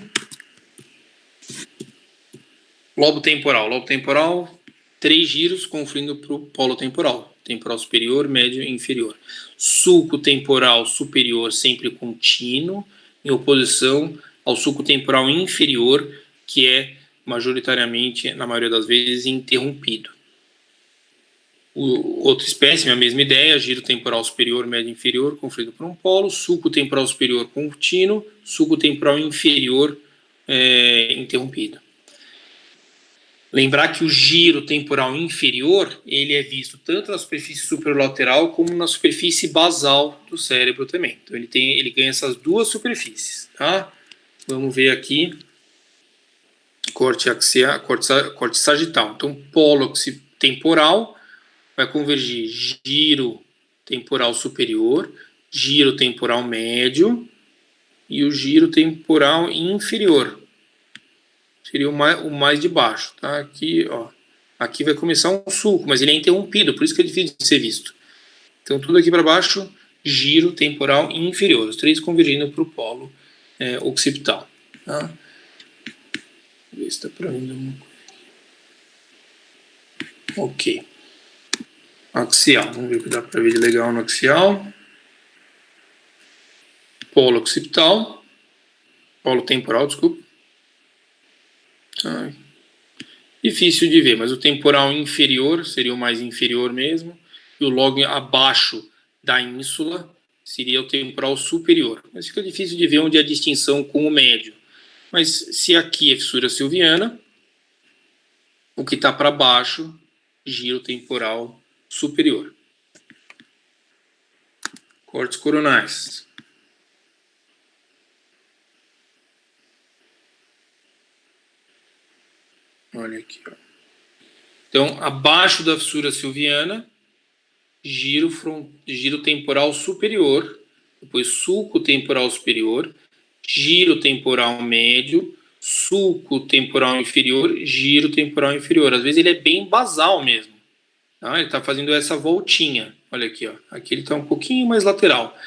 Lobo temporal. Lobo temporal, 3 giros confluindo para o polo temporal. Temporal superior, médio e inferior. Sulco temporal superior sempre contínuo, em oposição ao sulco temporal inferior, que é majoritariamente, na maioria das vezes, interrompido. Outra espécime, a mesma ideia, giro temporal superior, médio e inferior, confluído por um polo, sulco temporal superior contínuo, sulco temporal inferior interrompido. Lembrar que o giro temporal inferior, ele é visto tanto na superfície superolateral como na superfície basal do cérebro também. Então ele ganha essas duas superfícies, tá? Vamos ver aqui, corte axial, corte sagital. Então, polo temporal vai convergir giro temporal superior, giro temporal médio e o giro temporal inferior. Seria o mais de baixo, tá? Aqui, ó. Aqui vai começar um sulco, mas ele é interrompido, por isso que é difícil de ser visto. Então, tudo aqui para baixo, giro temporal inferior. Os 3 convergindo para o polo occipital. Tá? Ver se está para mim alguma coisa. Ok. Axial. Vamos ver o que dá para ver de legal no axial. Polo occipital. Polo temporal, desculpa. Difícil de ver, mas o temporal inferior seria o mais inferior mesmo, e o logo abaixo da ínsula seria o temporal superior. Mas fica difícil de ver onde é a distinção com o médio. Mas se aqui é fissura silviana, o que está para baixo, giro temporal superior. Cortes coronais. Olha aqui, ó. Então, abaixo da fissura silviana, giro temporal superior, depois sulco temporal superior, giro temporal médio, sulco temporal inferior, giro temporal inferior. Às vezes ele é bem basal mesmo. Tá? Ele está fazendo essa voltinha. Olha aqui, ó. Aqui ele está um pouquinho mais lateral.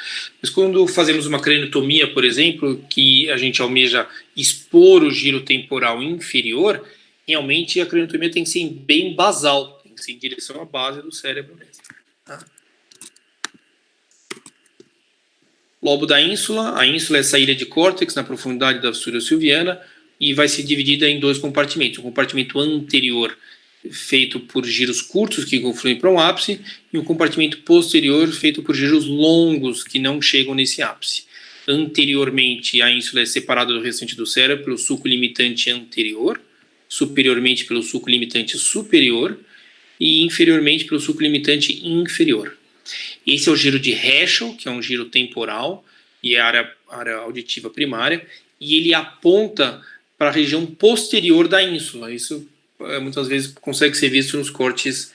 Mas quando fazemos uma craniotomia, por exemplo, que a gente almeja expor o giro temporal inferior, realmente a craniotomia tem que ser bem basal, tem que ser em direção à base do cérebro mesmo. Tá? Lobo da ínsula. A ínsula é essa ilha de córtex na profundidade da fissura silviana e vai ser dividida em dois compartimentos. Um compartimento anterior, feito por giros curtos que confluem para um ápice, e um compartimento posterior feito por giros longos que não chegam nesse ápice. Anteriormente, a ínsula é separada do restante do cérebro pelo sulco limitante anterior, superiormente pelo sulco limitante superior e inferiormente pelo sulco limitante inferior. Esse é o giro de Herschel, que é um giro temporal e é a área auditiva primária, e ele aponta para a região posterior da ínsula. Isso muitas vezes consegue ser visto nos cortes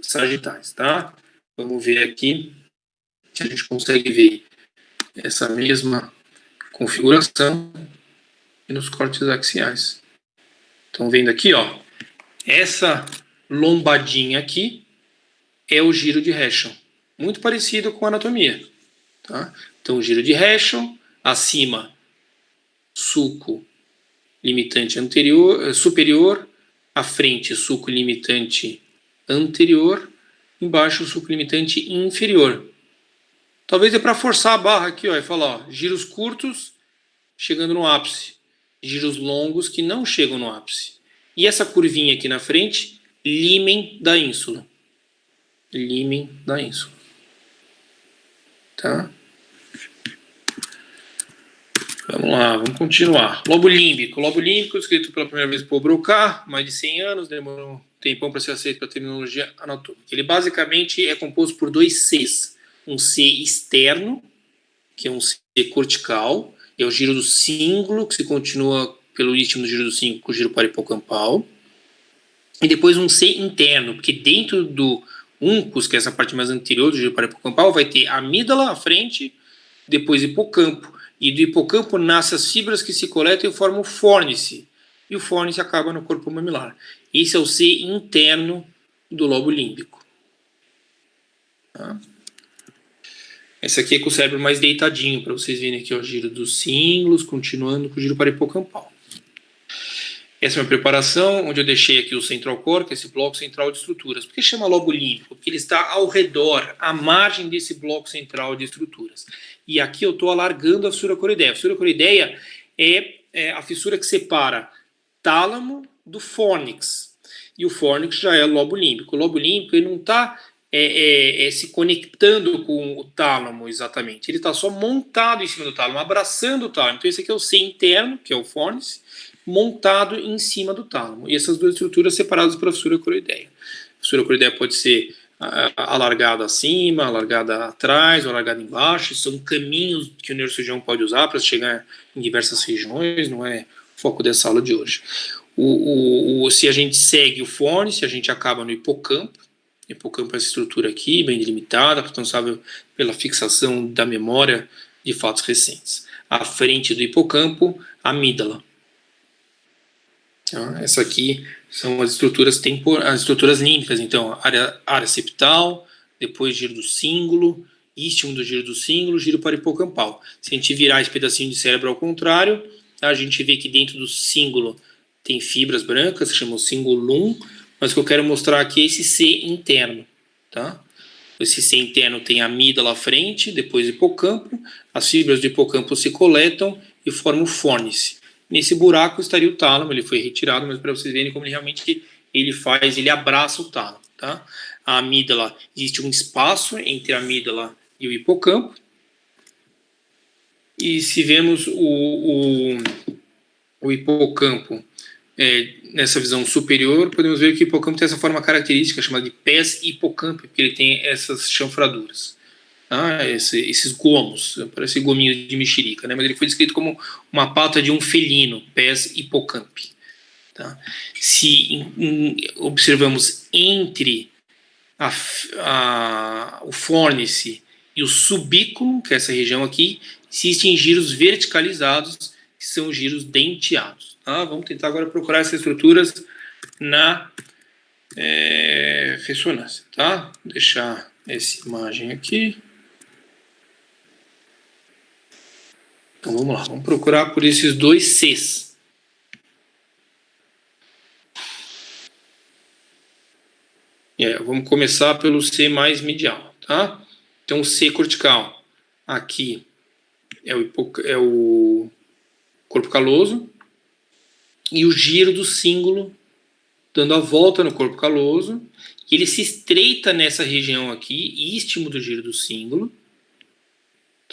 sagitais, tá? Vamos ver aqui se a gente consegue ver essa mesma configuração nos cortes axiais. Estão vendo aqui, ó? Essa lombadinha aqui é o giro de Herschel, muito parecido com a anatomia, tá? Então, o giro de Herschel, acima, sulco limitante anterior, superior, à frente, sulco limitante anterior, embaixo, sulco limitante inferior. Talvez é para forçar a barra aqui, ó, e falar, ó, giros curtos chegando no ápice, giros longos que não chegam no ápice. E essa curvinha aqui na frente, límen da ínsula. Límen da ínsula. Tá? Vamos lá, vamos continuar. Lobo límbico. Lobo límbico, escrito pela primeira vez por Broca, mais de 100 anos, demorou um tempão para ser aceito pela terminologia anatômica. Ele basicamente é composto por dois Cs. Um C externo, que é um C cortical, é o giro do cíngulo, que se continua pelo istmo do giro do cíngulo com o giro parahipocampal. E depois um C interno, porque dentro do uncus, que é essa parte mais anterior do giro parahipocampal, vai ter amígdala à frente, depois hipocampo. E do hipocampo nascem as fibras que se coletam e formam o fórnice. E o fórnice acaba no corpo mamilar. Esse é o C interno do lobo límbico. Tá? Esse aqui é com o cérebro mais deitadinho, para vocês verem aqui o giro dos cíngulos, continuando com o giro parahipocampal. Essa é a minha preparação, onde eu deixei aqui o central core, que é esse bloco central de estruturas. Por que chama lobo límbico? Porque ele está ao redor, à margem desse bloco central de estruturas. E aqui eu estou alargando a fissura coroideia. A fissura coroideia é a fissura que separa tálamo do fórnix. E o fórnix já é o lobo límbico. O lobo límbico ele não está se conectando com o tálamo exatamente. Ele está só montado em cima do tálamo, abraçando o tálamo. Então esse aqui é o C interno, que é o fórnix, montado em cima do tálamo. E essas duas estruturas separadas pela fissura coroideia. A fissura coroideia pode ser alargada acima, alargada atrás, ou alargada embaixo. São caminhos que o neurocirurgião pode usar para chegar em diversas regiões, não é o foco dessa aula de hoje. Se a gente segue o fórnice, a gente acaba no hipocampo. O hipocampo é essa estrutura aqui, bem delimitada, responsável pela fixação da memória de fatos recentes. À frente do hipocampo, a amígdala. Então, essa aqui são as estruturas límbicas. Então, área septal, depois giro do cíngulo, istmo do giro do cíngulo, giro parahipocampal. Se a gente virar esse pedacinho de cérebro ao contrário, a gente vê que dentro do cíngulo tem fibras brancas, que chamam cingulum, mas o que eu quero mostrar aqui é esse C interno. Tá? Esse C interno tem a amígdala à frente, depois hipocampo, as fibras do hipocampo se coletam e formam o fórnice. Nesse buraco estaria o tálamo, ele foi retirado, mas para vocês verem como ele abraça o tálamo. Tá? A amígdala, existe um espaço entre a amígdala e o hipocampo. E se vemos o hipocampo nessa visão superior, podemos ver que o hipocampo tem essa forma característica, chamada de pés hipocampo, porque ele tem essas chanfraduras. Esses gomos, parece gominhos de mexerica, né? Mas ele foi descrito como uma pata de um felino, pés hipocampi. Tá? Se observamos entre o fórnice e o subículo, que é essa região aqui, existem giros verticalizados, que são giros denteados. Tá? Vamos tentar agora procurar essas estruturas na ressonância. Tá? Vou deixar essa imagem aqui. Então vamos lá, vamos procurar por esses dois Cs. Vamos começar pelo C mais medial, tá? Então o C cortical aqui é o corpo caloso e o giro do cíngulo dando a volta no corpo caloso, e ele se estreita nessa região aqui, istmo do giro do cíngulo,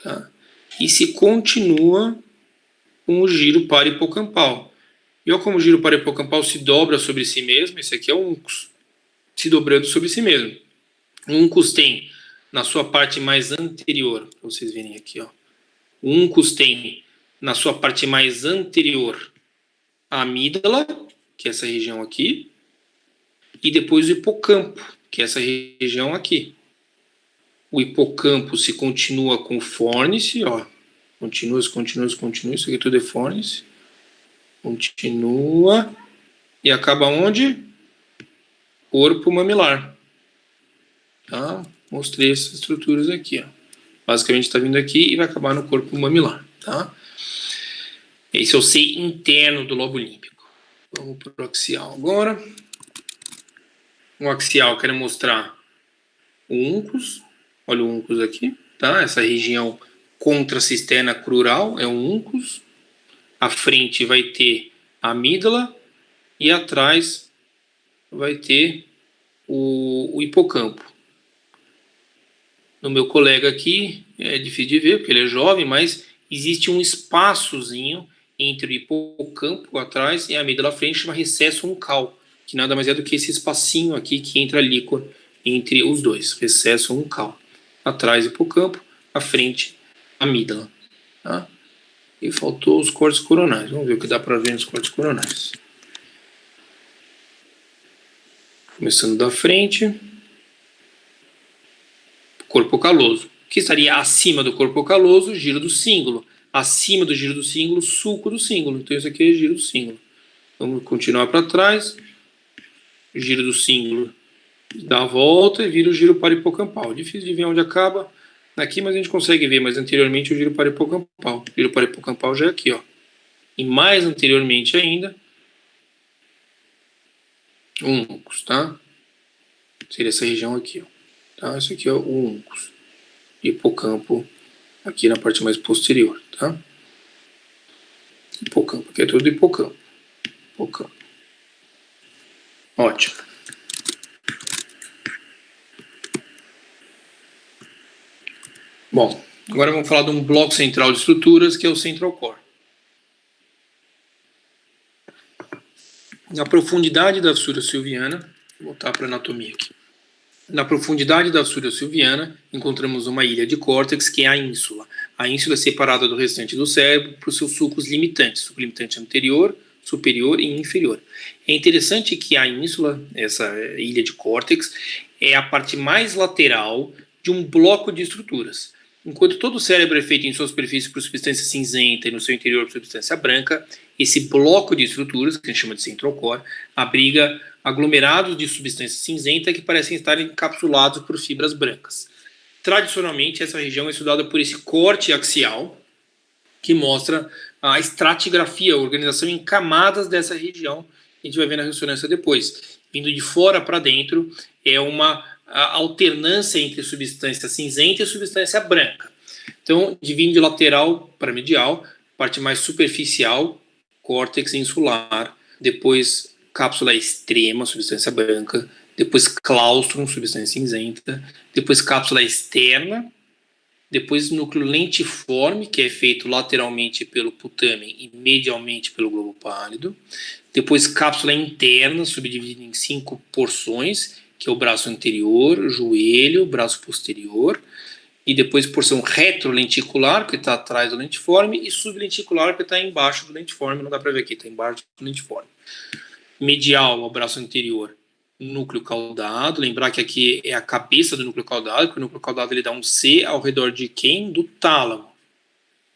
tá? E se continua com o giro parahipocampal. E olha como o giro parahipocampal se dobra sobre si mesmo. Esse aqui é o uncus, se dobrando sobre si mesmo. O uncus tem, na sua parte mais anterior, para vocês verem aqui, ó, o uncus tem, na sua parte mais anterior, a amígdala, que é essa região aqui, e depois o hipocampo, que é essa região aqui. O hipocampo se continua com o fórnice, ó. Continua, isso aqui tudo é fórnice. Continua. E acaba onde? Corpo mamilar. Tá? Mostrei essas estruturas aqui, ó. Basicamente está vindo aqui e vai acabar no corpo mamilar, tá? Esse é o C interno do lobo límbico. Vamos para o axial agora. O axial, quero mostrar o uncus. Olha o uncus aqui, tá? Essa região contracisterna crural é o uncus. À frente vai ter a amígdala e atrás vai ter o hipocampo. No meu colega aqui, é difícil de ver porque ele é jovem, mas existe um espaçozinho entre o hipocampo atrás e a amígdala à frente, chama recesso uncal, que nada mais é do que esse espacinho aqui que entra a líquor entre os dois, recesso uncal. Atrás hipocampo, à frente amígdala. Tá? E faltou os cortes coronais. Vamos ver o que dá para ver nos cortes coronais. Começando da frente. Corpo caloso. O que estaria acima do corpo caloso? Giro do cíngulo. Acima do giro do cíngulo, sulco do cíngulo. Então isso aqui é giro do cíngulo. Vamos continuar para trás. Giro do cíngulo dá a volta e vira o giro parahipocampal. Difícil de ver onde acaba aqui, mas a gente consegue ver. Mas anteriormente o giro parahipocampal. O giro parahipocampal já é aqui, ó. E mais anteriormente ainda, o uncus, tá? Seria essa região aqui, ó. Tá? Esse aqui é o uncus. Hipocampo aqui na parte mais posterior, tá? Hipocampo, aqui é tudo hipocampo. Hipocampo. Ótimo. Bom, agora vamos falar de um bloco central de estruturas, que é o central core. Na profundidade da fissura silviana, vou voltar para a anatomia aqui. Na profundidade da fissura silviana, encontramos uma ilha de córtex, que é a ínsula. A ínsula é separada do restante do cérebro por seus sulcos limitantes, suco limitante anterior, superior e inferior. É interessante que a ínsula, essa ilha de córtex, é a parte mais lateral de um bloco de estruturas. Enquanto todo o cérebro é feito em sua superfície por substância cinzenta e no seu interior por substância branca, esse bloco de estruturas, que a gente chama de central core, abriga aglomerados de substância cinzenta que parecem estar encapsulados por fibras brancas. Tradicionalmente, essa região é estudada por esse corte axial, que mostra a estratigrafia, a organização em camadas dessa região, que a gente vai ver na ressonância depois. Vindo de fora para dentro, é uma alternância entre substância cinzenta e substância branca. Então, vindo de lateral para medial, parte mais superficial, córtex insular, depois cápsula extrema, substância branca, depois claustrum, substância cinzenta, depois cápsula externa, depois núcleo lentiforme, que é feito lateralmente pelo putamen e medialmente pelo globo pálido, depois cápsula interna, subdividida em 5 porções, que é o braço anterior, joelho, braço posterior, e depois porção retrolenticular, que está atrás do lentiforme, e sublenticular, que está embaixo do lentiforme, não dá para ver aqui, está embaixo do lentiforme. Medial ao braço anterior, núcleo caudado, lembrar que aqui é a cabeça do núcleo caudado, porque o núcleo caudado ele dá um C ao redor de quem? Do tálamo.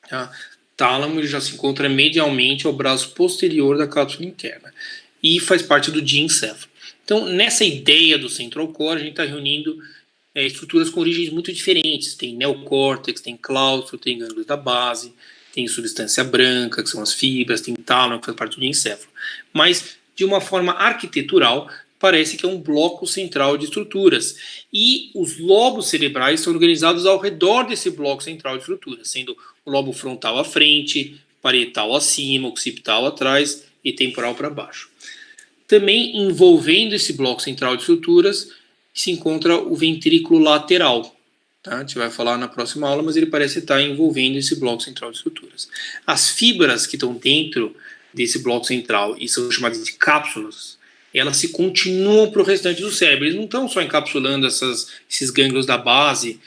Tá? tálamo ele já se encontra medialmente ao braço posterior da cápsula interna e faz parte do diencéfalo. Então, nessa ideia do central core, a gente está reunindo estruturas com origens muito diferentes. Tem neocórtex, tem claustro, tem gânglios da base, tem substância branca, que são as fibras, tem tálamo, que faz parte do diencéfalo. Mas, de uma forma arquitetural, parece que é um bloco central de estruturas. E os lobos cerebrais são organizados ao redor desse bloco central de estruturas, sendo o lobo frontal à frente, parietal acima, occipital atrás e temporal para baixo. Também envolvendo esse bloco central de estruturas se encontra o ventrículo lateral. Tá? A gente vai falar na próxima aula, mas ele parece estar envolvendo esse bloco central de estruturas. As fibras que estão dentro desse bloco central e são chamadas de cápsulas, elas se continuam para o restante do cérebro. Eles não estão só encapsulando esses gânglios da base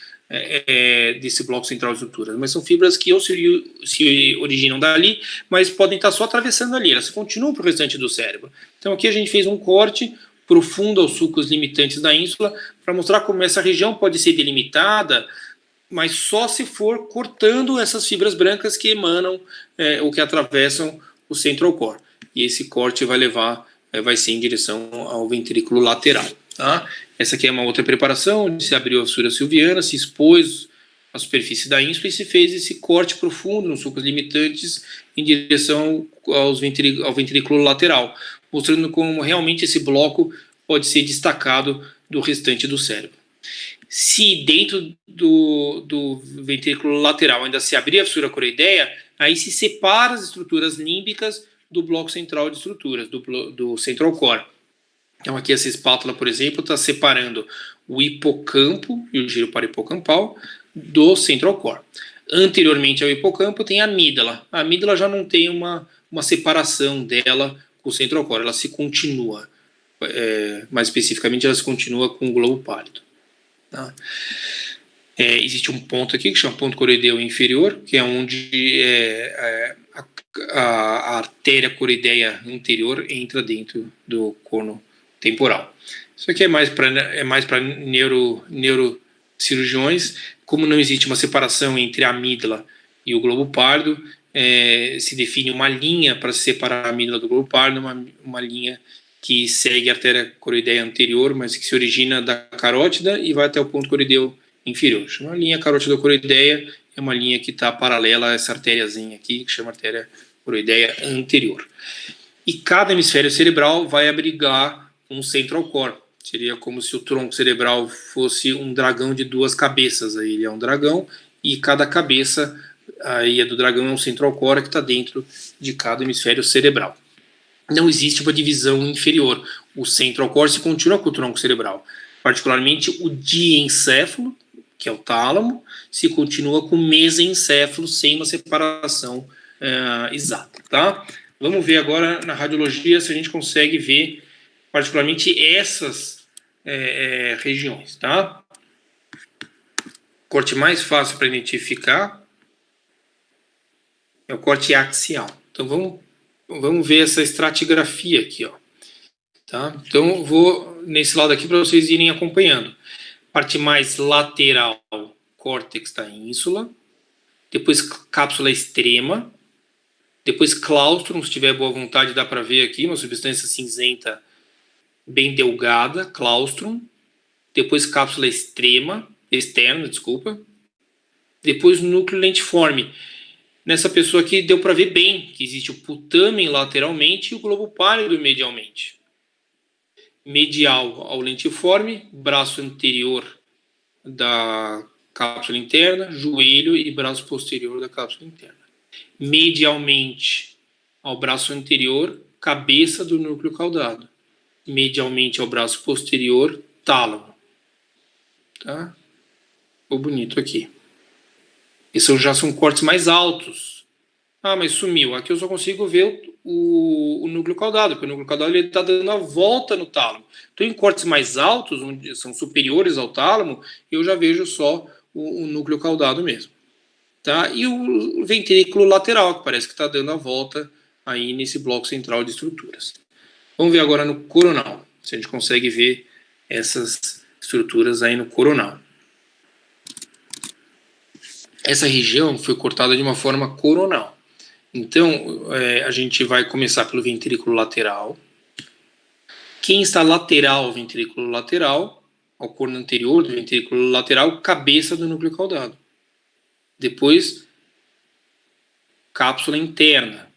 desse bloco central de estruturas, mas são fibras que ou se originam dali, mas podem estar só atravessando ali, elas continuam para o restante do cérebro. Então aqui a gente fez um corte profundo aos sulcos limitantes da ínsula para mostrar como essa região pode ser delimitada, mas só se for cortando essas fibras brancas que emanam ou que atravessam o central core. E esse corte vai ser em direção ao ventrículo lateral. Tá? Essa aqui é uma outra preparação, onde se abriu a fissura silviana, se expôs a superfície da ínsula e se fez esse corte profundo nos sulcos limitantes em direção ao ventrículo lateral, mostrando como realmente esse bloco pode ser destacado do restante do cérebro. Se dentro do ventrículo lateral ainda se abrir a fissura coroideia, aí se separa as estruturas límbicas do bloco central de estruturas, do central core. Então aqui essa espátula, por exemplo, está separando o hipocampo e o giro parahipocampal do central core. Anteriormente ao hipocampo tem a amígdala. A amígdala já não tem uma separação dela com o central core, ela se continua. Mais especificamente, ela se continua com o globo pálido. Tá? Existe um ponto aqui que chama ponto coroideu inferior, que é onde a artéria coroideia anterior entra dentro do corno temporal. Isso aqui é mais para neurocirurgiões. Como não existe uma separação entre a amígdala e o globo pálido, se define uma linha para separar a amígdala do globo pálido, uma linha que segue a artéria coroideia anterior, mas que se origina da carótida e vai até o ponto coroideu inferior. Chama a linha carótido-coroideia, é uma linha que está paralela a essa artériazinha aqui, que chama artéria coroideia anterior. E cada hemisfério cerebral vai abrigar um central core. Seria como se o tronco cerebral fosse um dragão de duas cabeças. Aí ele é um dragão e cada cabeça aí do dragão é um central core que está dentro de cada hemisfério cerebral. Não existe uma divisão inferior. O central core se continua com o tronco cerebral. Particularmente o diencéfalo, que é o tálamo, se continua com o mesencéfalo sem uma separação exata. Tá? Vamos ver agora na radiologia se a gente consegue ver particularmente essas regiões. Tá? Corte mais fácil para identificar é o corte axial. Então vamos ver essa estratigrafia aqui. Ó. Tá? Então eu vou nesse lado aqui para vocês irem acompanhando. Parte mais lateral, córtex da ínsula, depois cápsula extrema, depois claustrum, se tiver boa vontade dá para ver aqui, uma substância cinzenta bem delgada, claustrum, depois cápsula externa, depois núcleo lentiforme. Nessa pessoa aqui deu para ver bem que existe o putamen lateralmente e o globo pálido medialmente. Medial ao lentiforme, braço anterior da cápsula interna, joelho e braço posterior da cápsula interna. Medialmente ao braço anterior, cabeça do núcleo caudado. Medialmente ao braço posterior, tálamo. Tá? Ficou bonito aqui. Esses já são cortes mais altos. Ah, mas sumiu. Aqui eu só consigo ver o núcleo caudado, porque o núcleo caudado está dando a volta no tálamo. Então, em cortes mais altos, onde são superiores ao tálamo, eu já vejo só o núcleo caudado mesmo. Tá? E o ventrículo lateral, que parece que está dando a volta aí nesse bloco central de estruturas. Vamos ver agora no coronal, se a gente consegue ver essas estruturas aí no coronal. Essa região foi cortada de uma forma coronal. Então, a gente vai começar pelo ventrículo lateral. Quem está lateral ao ventrículo lateral, ao corno anterior do ventrículo lateral, cabeça do núcleo caudado. Depois, cápsula interna.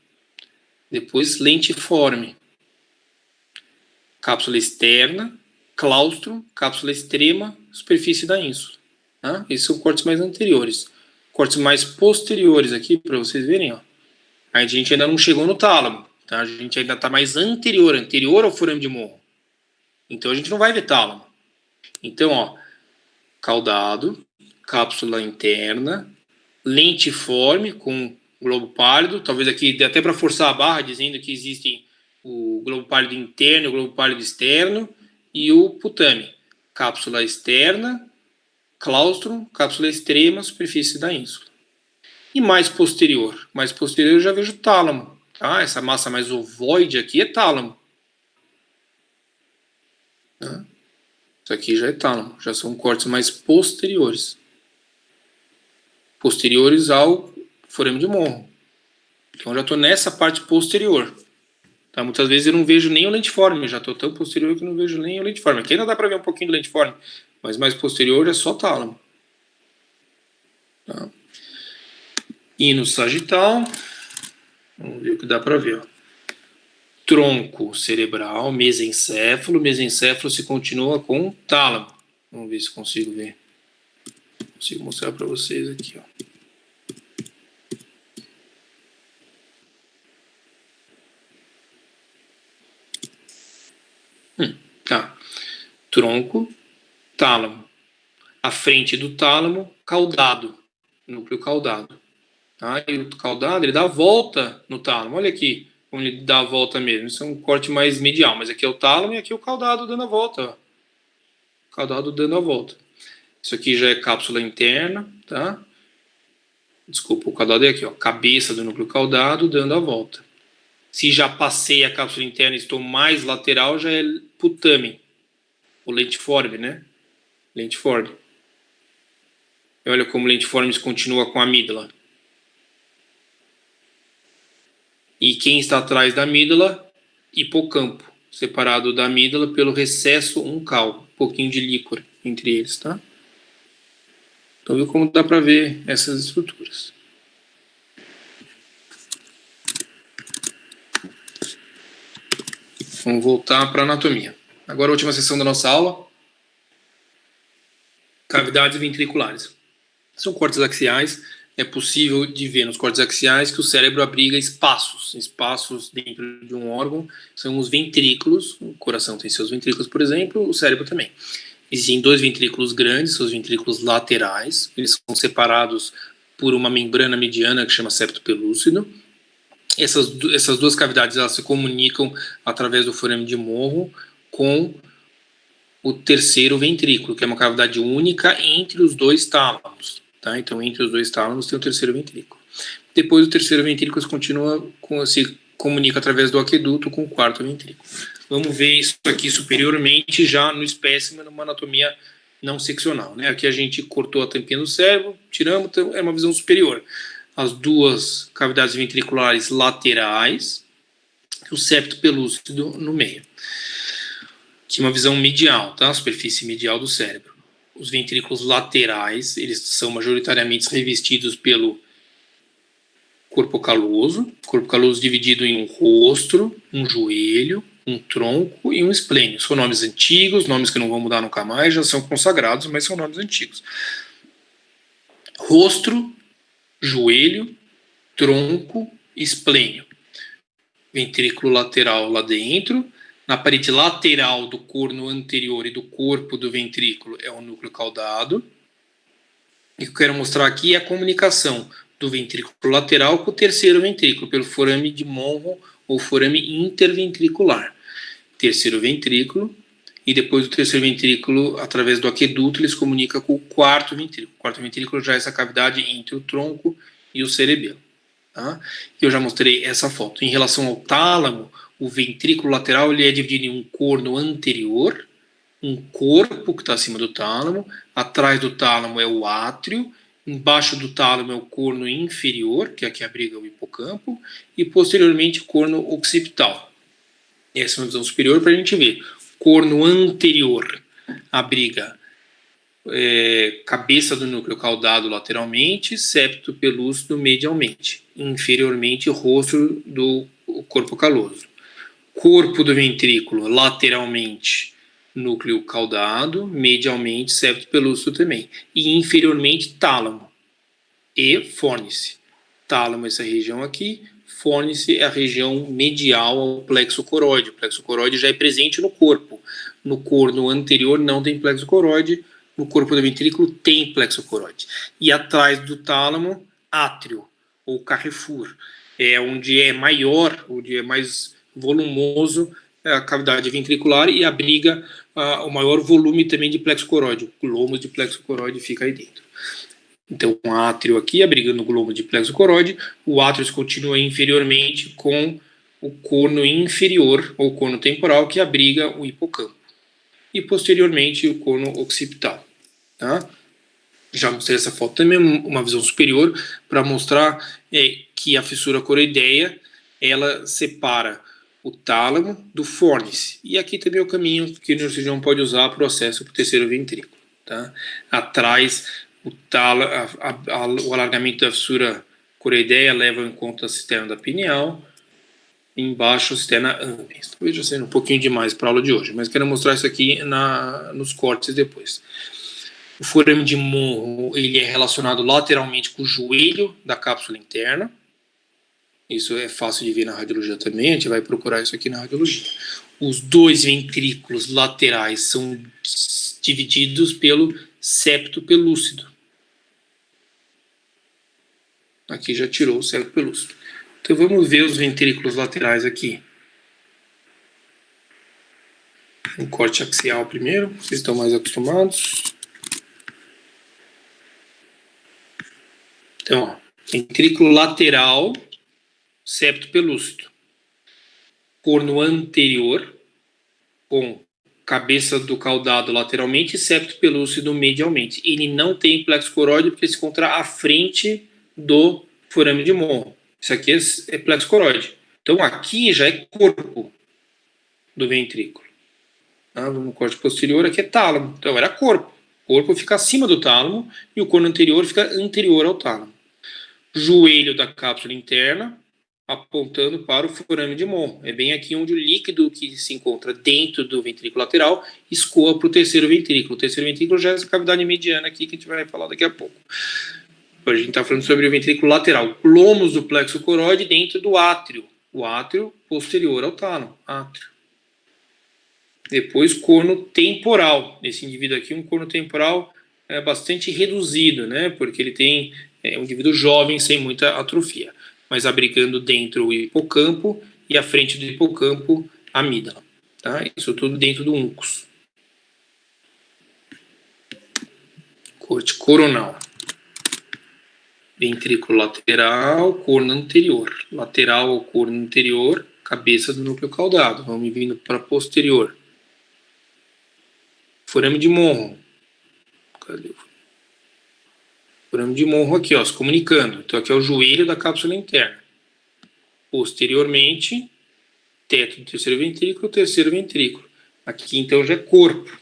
Depois, lentiforme. Cápsula externa, claustro, cápsula extrema, superfície da ínsula. Tá? Esses são cortes mais anteriores. Cortes mais posteriores aqui, para vocês verem, ó. A gente ainda não chegou no tálamo, tá? A gente ainda está mais anterior ao forame de morro. Então, a gente não vai ver tálamo. Então, ó, caudado, cápsula interna, lentiforme com globo pálido. Talvez aqui dê até para forçar a barra, dizendo que existem o globo pálido interno, o globo pálido externo e o putame. Cápsula externa, claustro, cápsula extrema, superfície da ínsula. E mais posterior? Mais posterior eu já vejo tálamo. Tá? Essa massa mais ovoide aqui é tálamo. Tá? Isso aqui já é tálamo. Já são cortes mais posteriores. Posteriores ao forame de morro. Então eu já estou nessa parte posterior. Tá? Muitas vezes eu não vejo nem o lentiforme. Já estou tão posterior que não vejo nem o lentiforme. Aqui ainda dá para ver um pouquinho do lentiforme. Mas mais posterior é só tálamo. Tá? Hino sagital, vamos ver o que dá para ver. Ó. Tronco cerebral, mesencéfalo. Mesencéfalo se continua com tálamo. Vamos ver se consigo ver. Consigo mostrar para vocês aqui. Ó. Tá. Tronco, tálamo. À frente do tálamo, caudado. Núcleo caudado. Tá? E o caudado, ele dá a volta no tálamo. Olha aqui, como ele dá a volta mesmo. Isso é um corte mais medial, mas aqui é o tálamo e aqui é o caudado dando a volta. Ó. Caudado dando a volta. Isso aqui já é cápsula interna, tá? Desculpa, o caudado é aqui, ó. Cabeça do núcleo caudado dando a volta. Se já passei a cápsula interna e estou mais lateral, já é putame. O lentiforme, né? Lentiforme. E olha como o lentiforme continua com a amígdala. E quem está atrás da amígdala? Hipocampo, separado da amígdala pelo recesso uncal, um pouquinho de líquor entre eles, tá? Então, viu como dá para ver essas estruturas. Vamos voltar para a anatomia. Agora a última sessão da nossa aula. Cavidades ventriculares. São cortes axiais. É possível de ver nos cortes axiais que o cérebro abriga espaços dentro de um órgão, são os ventrículos. O coração tem seus ventrículos, por exemplo, o cérebro também. Existem dois ventrículos grandes, os ventrículos laterais, eles são separados por uma membrana mediana que chama septo pelúcido. Essas duas cavidades elas se comunicam através do forame de morro com o terceiro ventrículo, que é uma cavidade única entre os dois tálamos. Tá? Então, entre os dois tálamos tem o terceiro ventrículo. Depois, o terceiro ventrículo se comunica através do aqueduto com o quarto ventrículo. Vamos ver isso aqui superiormente já no espécime, numa anatomia não seccional. Né? Aqui a gente cortou a tampinha do cérebro, tiramos, então é uma visão superior. As duas cavidades ventriculares laterais, o septo pelúcido no meio. Aqui uma visão medial, tá? A superfície medial do cérebro. Os ventrículos laterais, eles são majoritariamente revestidos pelo corpo caloso dividido em um rosto, um joelho, um tronco e um esplênio. São nomes antigos, nomes que não vão mudar nunca mais, já são consagrados, mas são nomes antigos. Rosto, joelho, tronco, esplênio. Ventrículo lateral lá dentro. Na parede lateral do corno anterior e do corpo do ventrículo é o núcleo caudado. E o que eu quero mostrar aqui é a comunicação do ventrículo lateral com o terceiro ventrículo, pelo forame de Monro ou forame interventricular. Terceiro ventrículo, e depois do terceiro ventrículo, através do aqueduto, ele se comunica com o quarto ventrículo. O quarto ventrículo já é essa cavidade entre o tronco e o cerebelo. Tá? Eu já mostrei essa foto. Em relação ao tálamo, o ventrículo lateral ele é dividido em um corno anterior, um corpo que está acima do tálamo, atrás do tálamo é o átrio, Embaixo do tálamo é o corno inferior, que aqui abriga o hipocampo, e posteriormente o corno occipital. Essa é uma visão superior para a gente ver. Corno anterior abriga cabeça do núcleo caudado lateralmente, septo pelúcido medialmente. Inferiormente, rosto do corpo caloso. Corpo do ventrículo lateralmente, núcleo caudado, medialmente, septo pelúcido também. E inferiormente, tálamo e fórnice. Tálamo, essa região aqui. Fórnice é a região medial ao plexo coroide. O plexo coroide já é presente no corpo. No corno anterior não tem plexo coroide. No corpo do ventrículo tem plexo coroide. E atrás do tálamo, átrio, ou carrefour. É onde é maior, onde é mais volumoso a cavidade ventricular e abriga o maior volume também de plexo coroide. O glomo de plexo coroide fica aí dentro. Então, o átrio aqui abrigando o glomo de plexo coroide, o átrio continua inferiormente com o corno inferior, ou corno temporal, que abriga o hipocampo. E, posteriormente, o corno occipital. Tá? Já mostrei essa foto também, uma visão superior, para mostrar que a fissura coroideia, ela separa o tálamo do fórnice. E aqui também é o caminho que o neurocirurgião pode usar para o acesso para o terceiro ventrículo. Tá? Atrás, o alargamento da fissura coroideia leva em conta a cisterna da pineal, embaixo a cisterna ambens. Talvez já seja um pouquinho demais para a aula de hoje, mas quero mostrar isso aqui nos cortes depois. O forame de Monro, ele é relacionado lateralmente com o joelho da cápsula interna. Isso é fácil de ver na radiologia também, a gente vai procurar isso aqui na radiologia. Os dois ventrículos laterais são divididos pelo septo pelúcido. Aqui já tirou o septo pelúcido. Então vamos ver os ventrículos laterais aqui. Um corte axial primeiro, vocês estão mais acostumados. Então, ó, ventrículo lateral, septo pelúcido. Corno anterior, com cabeça do caudado lateralmente e septo pelúcido medialmente. Ele não tem plexo coroide porque se encontra à frente do forame de Monro. Isso aqui é plexo coroide. Então, aqui já é corpo do ventrículo. No corte posterior, aqui é tálamo. Então, era corpo. O corpo fica acima do tálamo e o corno anterior fica anterior ao tálamo. Joelho da cápsula interna, apontando para o forame de Monro. É bem aqui onde o líquido que se encontra dentro do ventrículo lateral escoa para o terceiro ventrículo. O terceiro ventrículo já é essa cavidade mediana aqui que a gente vai falar daqui a pouco. A gente está falando sobre o ventrículo lateral. Glomos do plexo coroide dentro do átrio. O átrio posterior ao tálamo. Átrio. Depois, corno temporal. Esse indivíduo aqui, um corno temporal bastante reduzido, né? Porque ele tem um indivíduo jovem sem muita atrofia, mas abrigando dentro o hipocampo e à frente do hipocampo a amígdala. Tá? Isso tudo dentro do uncus. Corte coronal. Ventrículo lateral, corno anterior. Lateral ao corno anterior, cabeça do núcleo caudado. Vamos vindo para posterior. Forame de Monro. Cadê o forame de Monro aqui, ó, se comunicando. Então aqui é o joelho da cápsula interna. Posteriormente, teto do terceiro ventrículo. Aqui então já é corpo.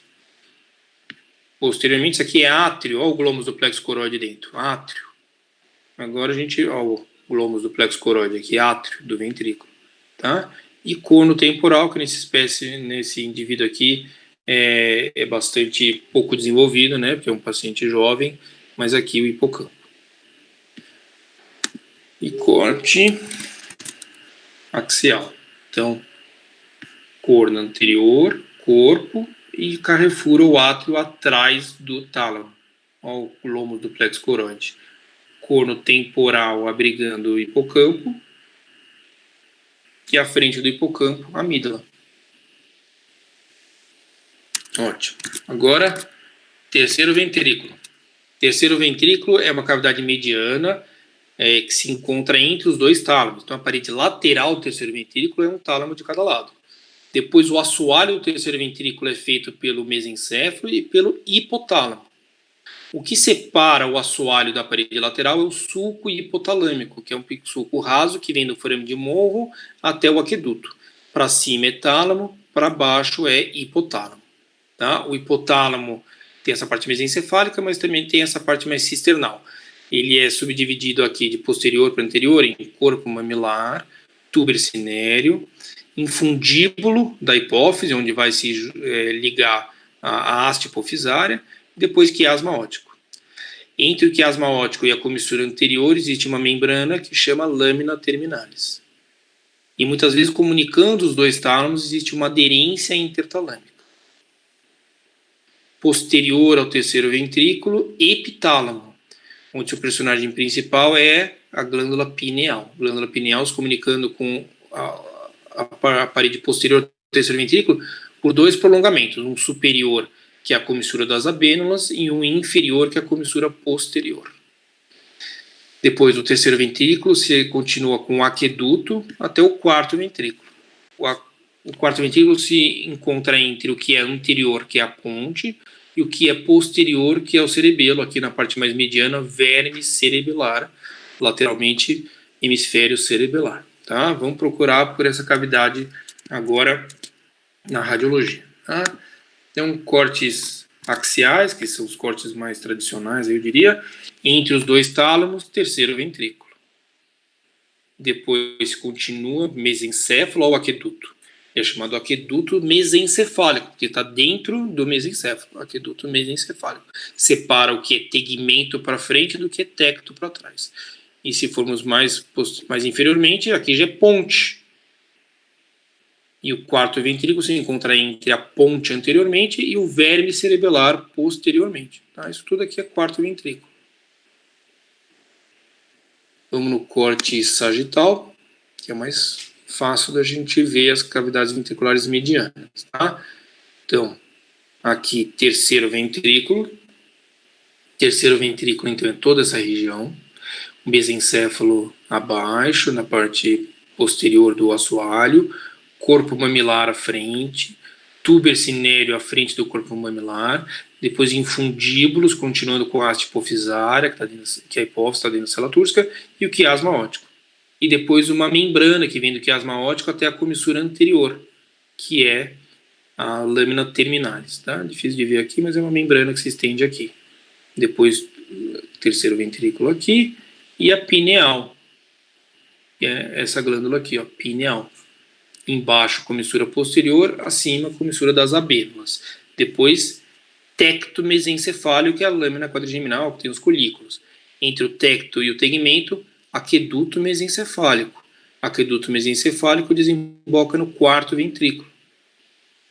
Posteriormente, isso aqui é átrio. Olha o glômus do plexo coroide dentro. Átrio. Agora a gente, olha o glômus do plexo coroide aqui, átrio do ventrículo. Tá? E corno temporal, que nesse indivíduo aqui é bastante pouco desenvolvido, né? Porque é um paciente jovem, mas aqui o hipocampo. E corte axial. Então, corno anterior, corpo e carrefour ou átrio atrás do tálamo. Olha o glomo do plexo coroide. Corno temporal abrigando o hipocampo e à frente do hipocampo a amígdala. Ótimo. Agora, terceiro ventrículo. Terceiro ventrículo é uma cavidade mediana que se encontra entre os dois tálamos. Então, a parede lateral do terceiro ventrículo é um tálamo de cada lado. Depois, o assoalho do terceiro ventrículo é feito pelo mesencéfalo e pelo hipotálamo. O que separa o assoalho da parede lateral é o sulco hipotalâmico, que é um sulco raso que vem do forame de morro até o aqueduto. Para cima é tálamo, para baixo é hipotálamo. Tá? O hipotálamo tem essa parte mesencefálica, mas também tem essa parte mais cisternal. Ele é subdividido aqui de posterior para anterior em corpo mamilar, túber cinéreo, infundíbulo da hipófise, onde vai se ligar a haste hipofisária, depois quiasma óptico. Entre o quiasma óptico e a comissura anterior existe uma membrana que chama lâmina terminalis. E muitas vezes, comunicando os dois tálamos, existe uma aderência intertalâmica. Posterior ao terceiro ventrículo, epitálamo, onde o personagem principal é a glândula pineal. Glândula pineal se comunicando com a parede posterior do terceiro ventrículo por dois prolongamentos, um superior, que é a comissura das abênulas, e um inferior, que é a comissura posterior. Depois do terceiro ventrículo, se continua com o aqueduto até o quarto ventrículo. O quarto ventrículo se encontra entre o que é anterior, que é a ponte, e o que é posterior, que é o cerebelo, aqui na parte mais mediana, verme cerebelar, lateralmente hemisfério cerebelar. Tá? Vamos procurar por essa cavidade agora na radiologia. Tá? Então, cortes axiais, que são os cortes mais tradicionais, eu diria, entre os dois tálamos, terceiro ventrículo. Depois continua mesencéfalo ao aqueduto. É chamado aqueduto mesencefálico, porque está dentro do mesencéfalo. Aqueduto mesencefálico. Separa o que é tegmento para frente do que é tecto para trás. E se formos mais inferiormente, aqui já é ponte. E o quarto ventrículo se encontra entre a ponte anteriormente e o verme cerebelar posteriormente. Tá? Isso tudo aqui é quarto ventrículo. Vamos no corte sagital, que é mais fácil da gente ver as cavidades ventriculares medianas. Tá? Então, aqui terceiro ventrículo. Terceiro ventrículo, então, é toda essa região. O mesencéfalo abaixo, na parte posterior do assoalho. Corpo mamilar à frente, túber cinéreo à frente do corpo mamilar, depois infundíbulos, continuando com a haste hipofisária, que a hipófise está dentro da célula túrcica, e o quiasma óptico. E depois uma membrana que vem do quiasma óptico até a comissura anterior, que é a lâmina terminalis. Tá? Difícil de ver aqui, mas é uma membrana que se estende aqui. Depois, terceiro ventrículo aqui, e a pineal, que é essa glândula aqui, ó, pineal. Embaixo, comissura posterior, acima, comissura das abênulas. Depois, tecto mesencefálico, que é a lâmina quadrigeminal, que tem os colículos. Entre o tecto e o tegmento, aqueduto mesencefálico. Aqueduto mesencefálico desemboca no quarto ventrículo,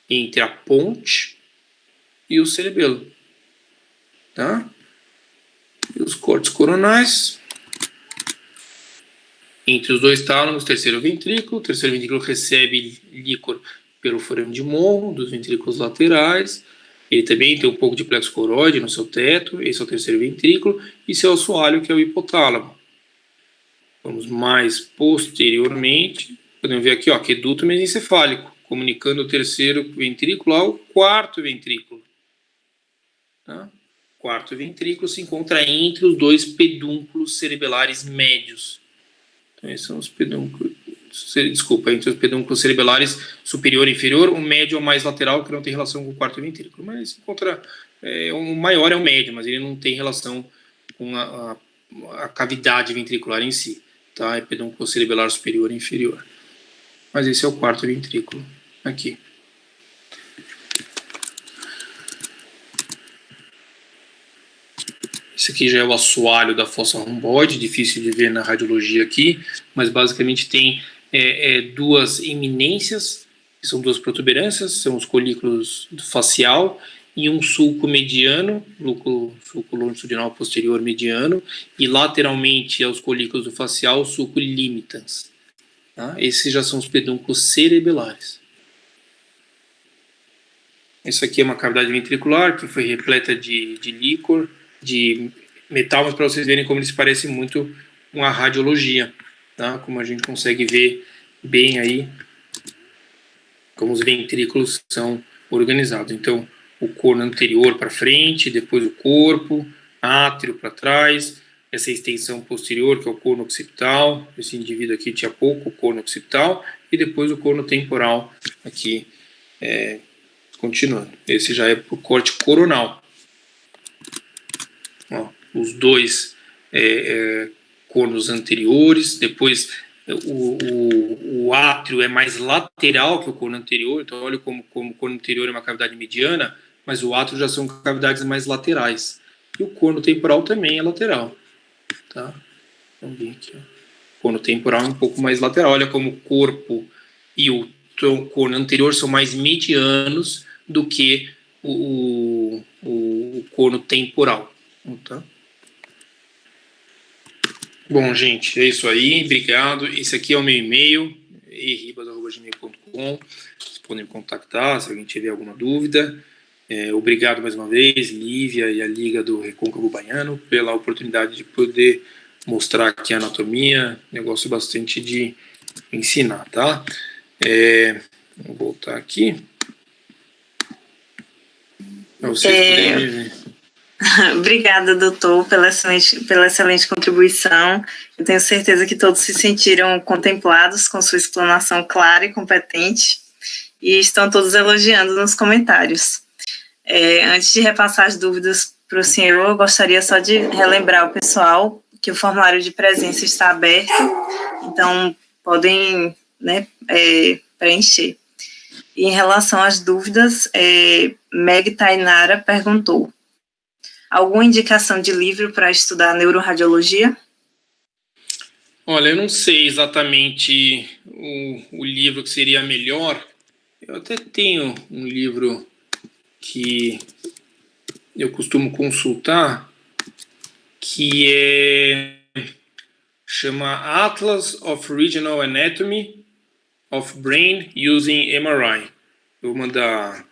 entre a ponte e o cerebelo. Tá? E os cortes coronais. Entre os dois tálamos, terceiro ventrículo recebe líquor pelo forame de morro, dos ventrículos laterais. Ele também tem um pouco de plexo coroide no seu teto, esse é o terceiro ventrículo, e seu assoalho, que é o hipotálamo. Vamos mais posteriormente, podemos ver aqui, ó, aqueduto mesencefálico, comunicando o terceiro ventrículo ao quarto ventrículo. Tá? Quarto ventrículo se encontra entre os dois pedúnculos cerebelares médios. Esses são os pedúnculos, entre os pedúnculos cerebelares superior e inferior, o médio é o mais lateral, que não tem relação com o quarto ventrículo. Mas se encontra, o maior é o médio, mas ele não tem relação com a cavidade ventricular em si. Tá? É pedúnculo cerebelar superior e inferior. Mas esse é o quarto ventrículo, aqui. Esse aqui já é o assoalho da fossa romboide, difícil de ver na radiologia aqui, mas basicamente tem duas eminências, que são duas protuberâncias, são os colículos facial, e um sulco mediano, sulco longitudinal posterior mediano, e lateralmente aos colículos do facial, o sulco limitans. Tá? Esses já são os pedúnculos cerebelares. Isso aqui é uma cavidade ventricular que foi repleta de líquor, de metal, mas para vocês verem como eles parecem muito com a radiologia, tá? Como a gente consegue ver bem aí como os ventrículos são organizados. Então, o corno anterior para frente, depois o corpo, átrio para trás, essa extensão posterior, que é o corno occipital. Esse indivíduo aqui tinha pouco corno occipital, e depois o corno temporal aqui, continuando. Esse já é por corte coronal. Ó, os dois cornos anteriores, depois o átrio é mais lateral que o corno anterior, então olha como o corno anterior é uma cavidade mediana, mas o átrio já são cavidades mais laterais. E o corno temporal também é lateral. Tá? Vamos ver aqui. Ó. O corno temporal é um pouco mais lateral. Olha como o corpo e o corno anterior são mais medianos do que o corno temporal. Tá? Bom, gente, é isso aí. Obrigado. Esse aqui é o meu e-mail, erribas@gmail.com. Vocês podem me contactar se alguém tiver alguma dúvida. Obrigado mais uma vez, Lívia e a Liga do Recôncavo Baiano, pela oportunidade de poder mostrar aqui a anatomia. Negócio bastante de ensinar, tá? Vou voltar aqui. Para vocês poderem ver. Obrigada, doutor, pela excelente contribuição. Eu tenho certeza que todos se sentiram contemplados com sua explanação clara e competente, e estão todos elogiando nos comentários. Antes de repassar as dúvidas para o senhor, eu gostaria só de relembrar o pessoal que o formulário de presença está aberto, então podem, né, preencher. E em relação às dúvidas, Meg Tainara perguntou: alguma indicação de livro para estudar neuroradiologia? Olha, eu não sei exatamente o livro que seria melhor. Eu até tenho um livro que eu costumo consultar, que chama Atlas of Regional Anatomy of Brain Using MRI. Eu vou mandar...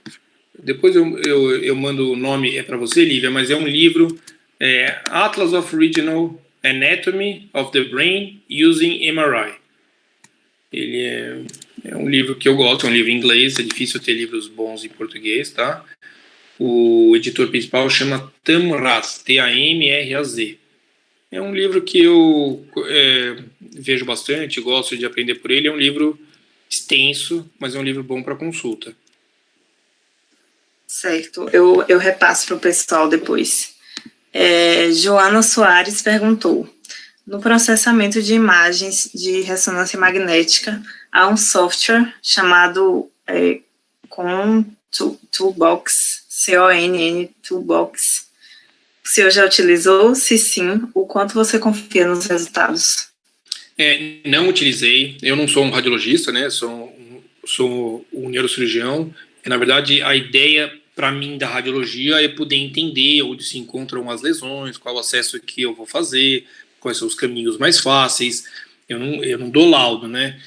Depois eu mando o nome para você, Lívia, mas é um livro, Atlas of Regional Anatomy of the Brain Using MRI. Ele é um livro que eu gosto, é um livro em inglês, é difícil ter livros bons em português, tá? O editor principal chama Tamraz, T-A-M-R-A-Z. É um livro que eu vejo bastante, gosto de aprender por ele. É um livro extenso, mas é um livro bom para consulta. Certo, eu repasso para o pessoal depois. Joana Soares perguntou: no processamento de imagens de ressonância magnética, há um software chamado Toolbox, C-O-N-N, Toolbox. O senhor já utilizou? Se sim, o quanto você confia nos resultados? Não utilizei. Eu não sou um radiologista, né? Sou um neurocirurgião. Na verdade, a ideia para mim da radiologia é poder entender onde se encontram as lesões, qual o acesso que eu vou fazer, quais são os caminhos mais fáceis. Eu não dou laudo, né?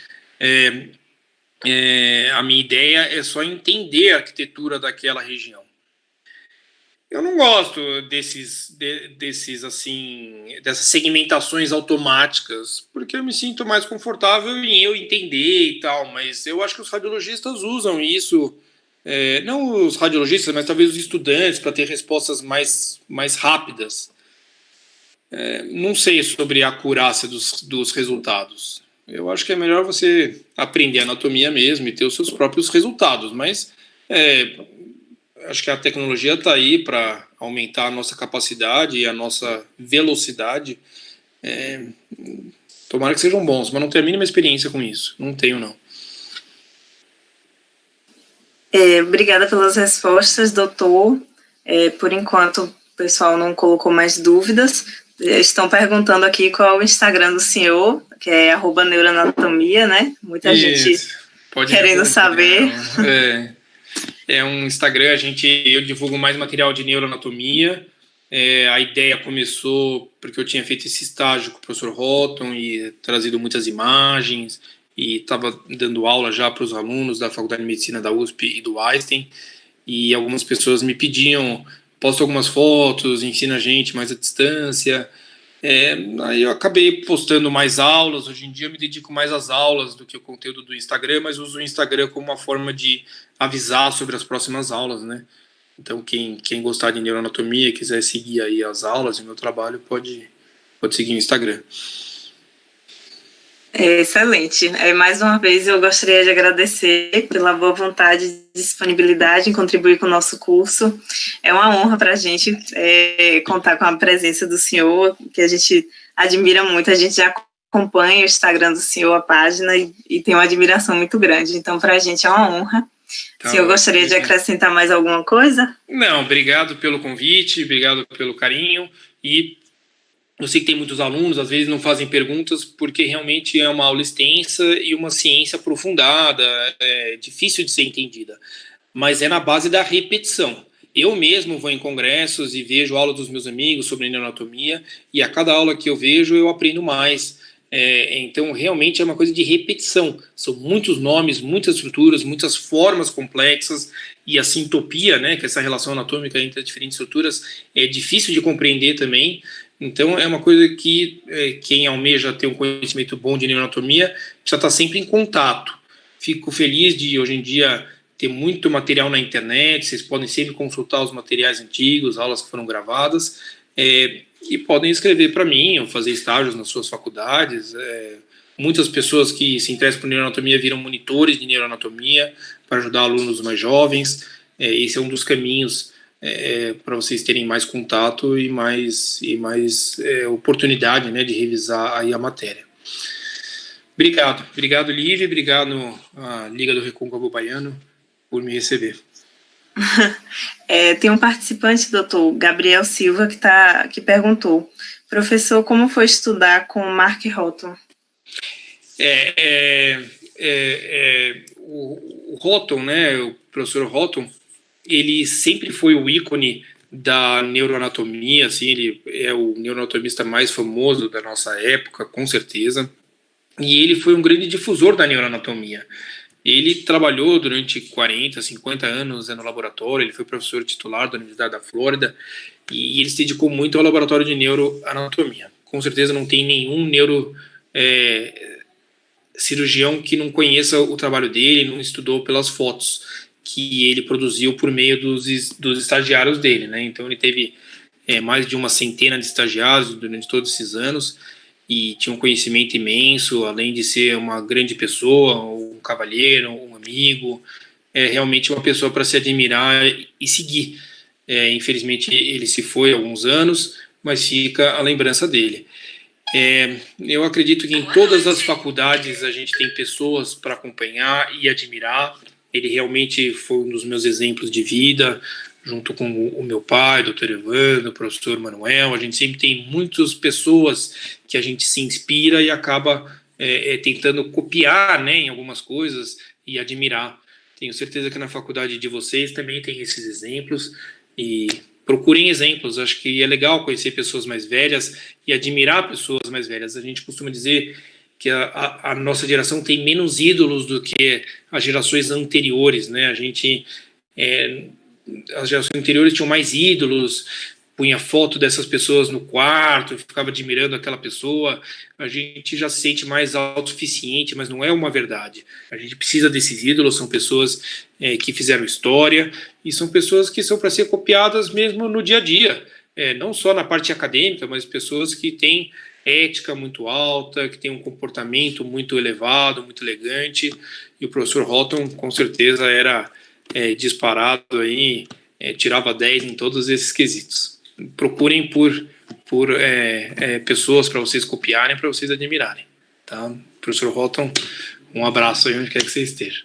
A minha ideia é só entender a arquitetura daquela região. Eu não gosto dessas segmentações automáticas, porque eu me sinto mais confortável em eu entender e tal, mas eu acho que os radiologistas usam isso, não os radiologistas, mas talvez os estudantes, para ter respostas mais rápidas. Não sei sobre a acurácia dos resultados. Eu acho que é melhor você aprender anatomia mesmo e ter os seus próprios resultados, mas acho que a tecnologia está aí para aumentar a nossa capacidade e a nossa velocidade. Tomara que sejam bons, mas não tenho a mínima experiência com isso. Não tenho, não. Obrigada pelas respostas, doutor. Por enquanto, o pessoal não colocou mais dúvidas. Estão perguntando aqui qual é o Instagram do senhor, que é @neuroanatomia, né? Muita gente querendo saber. É um Instagram, eu divulgo mais material de neuroanatomia. A ideia começou porque eu tinha feito esse estágio com o professor Houghton e trazido muitas imagens, e estava dando aula já para os alunos da Faculdade de Medicina da USP e do Einstein, e algumas pessoas me pediam: posta algumas fotos, ensina a gente mais à distância. Aí eu acabei postando mais aulas. Hoje em dia eu me dedico mais às aulas do que o conteúdo do Instagram, mas uso o Instagram como uma forma de avisar sobre as próximas aulas, né? Então, quem gostar de neuroanatomia, quiser seguir aí as aulas e o meu trabalho, pode seguir no Instagram. Excelente. Mais uma vez, eu gostaria de agradecer pela boa vontade e disponibilidade em contribuir com o nosso curso. É uma honra para a gente contar com a presença do senhor, que a gente admira muito. A gente já acompanha o Instagram do senhor, a página, e tem uma admiração muito grande. Então, para a gente é uma honra. Tá, o senhor gostaria de acrescentar mais alguma coisa? Não, obrigado pelo convite, obrigado pelo carinho, e eu sei que tem muitos alunos, às vezes não fazem perguntas, porque realmente é uma aula extensa e uma ciência aprofundada, é difícil de ser entendida, mas é na base da repetição. Eu mesmo vou em congressos e vejo aula dos meus amigos sobre neuroanatomia, e a cada aula que eu vejo eu aprendo mais. Então, realmente é uma coisa de repetição. São muitos nomes, muitas estruturas, muitas formas complexas, e a sintopia, né, que é essa relação anatômica entre as diferentes estruturas, é difícil de compreender também. Então, é uma coisa que quem almeja ter um conhecimento bom de neuroanatomia precisa estar sempre em contato. Fico feliz de, hoje em dia, ter muito material na internet. Vocês podem sempre consultar os materiais antigos, aulas que foram gravadas, e podem escrever para mim ou fazer estágios nas suas faculdades. Muitas pessoas que se interessam por neuroanatomia viram monitores de neuroanatomia para ajudar alunos mais jovens. Esse é um dos caminhos para vocês terem mais contato e mais oportunidade, né, de revisar aí a matéria. Obrigado Lívia, obrigado à Liga do Recôncavo Baiano por me receber. Tem um participante, doutor Gabriel Silva, que perguntou: professor, como foi estudar com Mark Houghton? O Houghton, né, o professor Houghton, ele sempre foi o ícone da neuroanatomia, assim, ele é o neuroanatomista mais famoso da nossa época, com certeza, e ele foi um grande difusor da neuroanatomia. Ele trabalhou durante 40, 50 anos no laboratório, ele foi professor titular da Universidade da Flórida, e ele se dedicou muito ao laboratório de neuroanatomia. Com certeza não tem nenhum cirurgião que não conheça o trabalho dele, não estudou pelas fotos que ele produziu por meio dos estagiários dele, né? Então ele teve mais de uma centena de estagiários durante todos esses anos, e tinha um conhecimento imenso, além de ser uma grande pessoa, um cavalheiro, um amigo, realmente uma pessoa para se admirar e seguir. Infelizmente ele se foi há alguns anos, mas fica a lembrança dele. Eu acredito que em todas as faculdades a gente tem pessoas para acompanhar e admirar. Ele realmente foi um dos meus exemplos de vida, junto com o meu pai, o Dr. Evandro, o professor Manuel. A gente sempre tem muitas pessoas que a gente se inspira e acaba tentando copiar, né, em algumas coisas e admirar. Tenho certeza que na faculdade de vocês também tem esses exemplos, e procurem exemplos. Acho que é legal conhecer pessoas mais velhas e admirar pessoas mais velhas. A gente costuma dizer que a nossa geração tem menos ídolos do que as gerações anteriores, né? As gerações anteriores tinham mais ídolos, punha foto dessas pessoas no quarto, ficava admirando aquela pessoa. A gente já se sente mais autossuficiente, mas não é uma verdade. A gente precisa desses ídolos, são pessoas que fizeram história, e são pessoas que são para ser copiadas mesmo no dia a dia, não só na parte acadêmica, mas pessoas que têm ética muito alta, que têm um comportamento muito elevado, muito elegante, e o professor Houghton com certeza era disparado aí, tirava 10 em todos esses quesitos. Procurem por pessoas para vocês copiarem, para vocês admirarem, tá? Professor Houghton, um abraço aí onde quer que você esteja.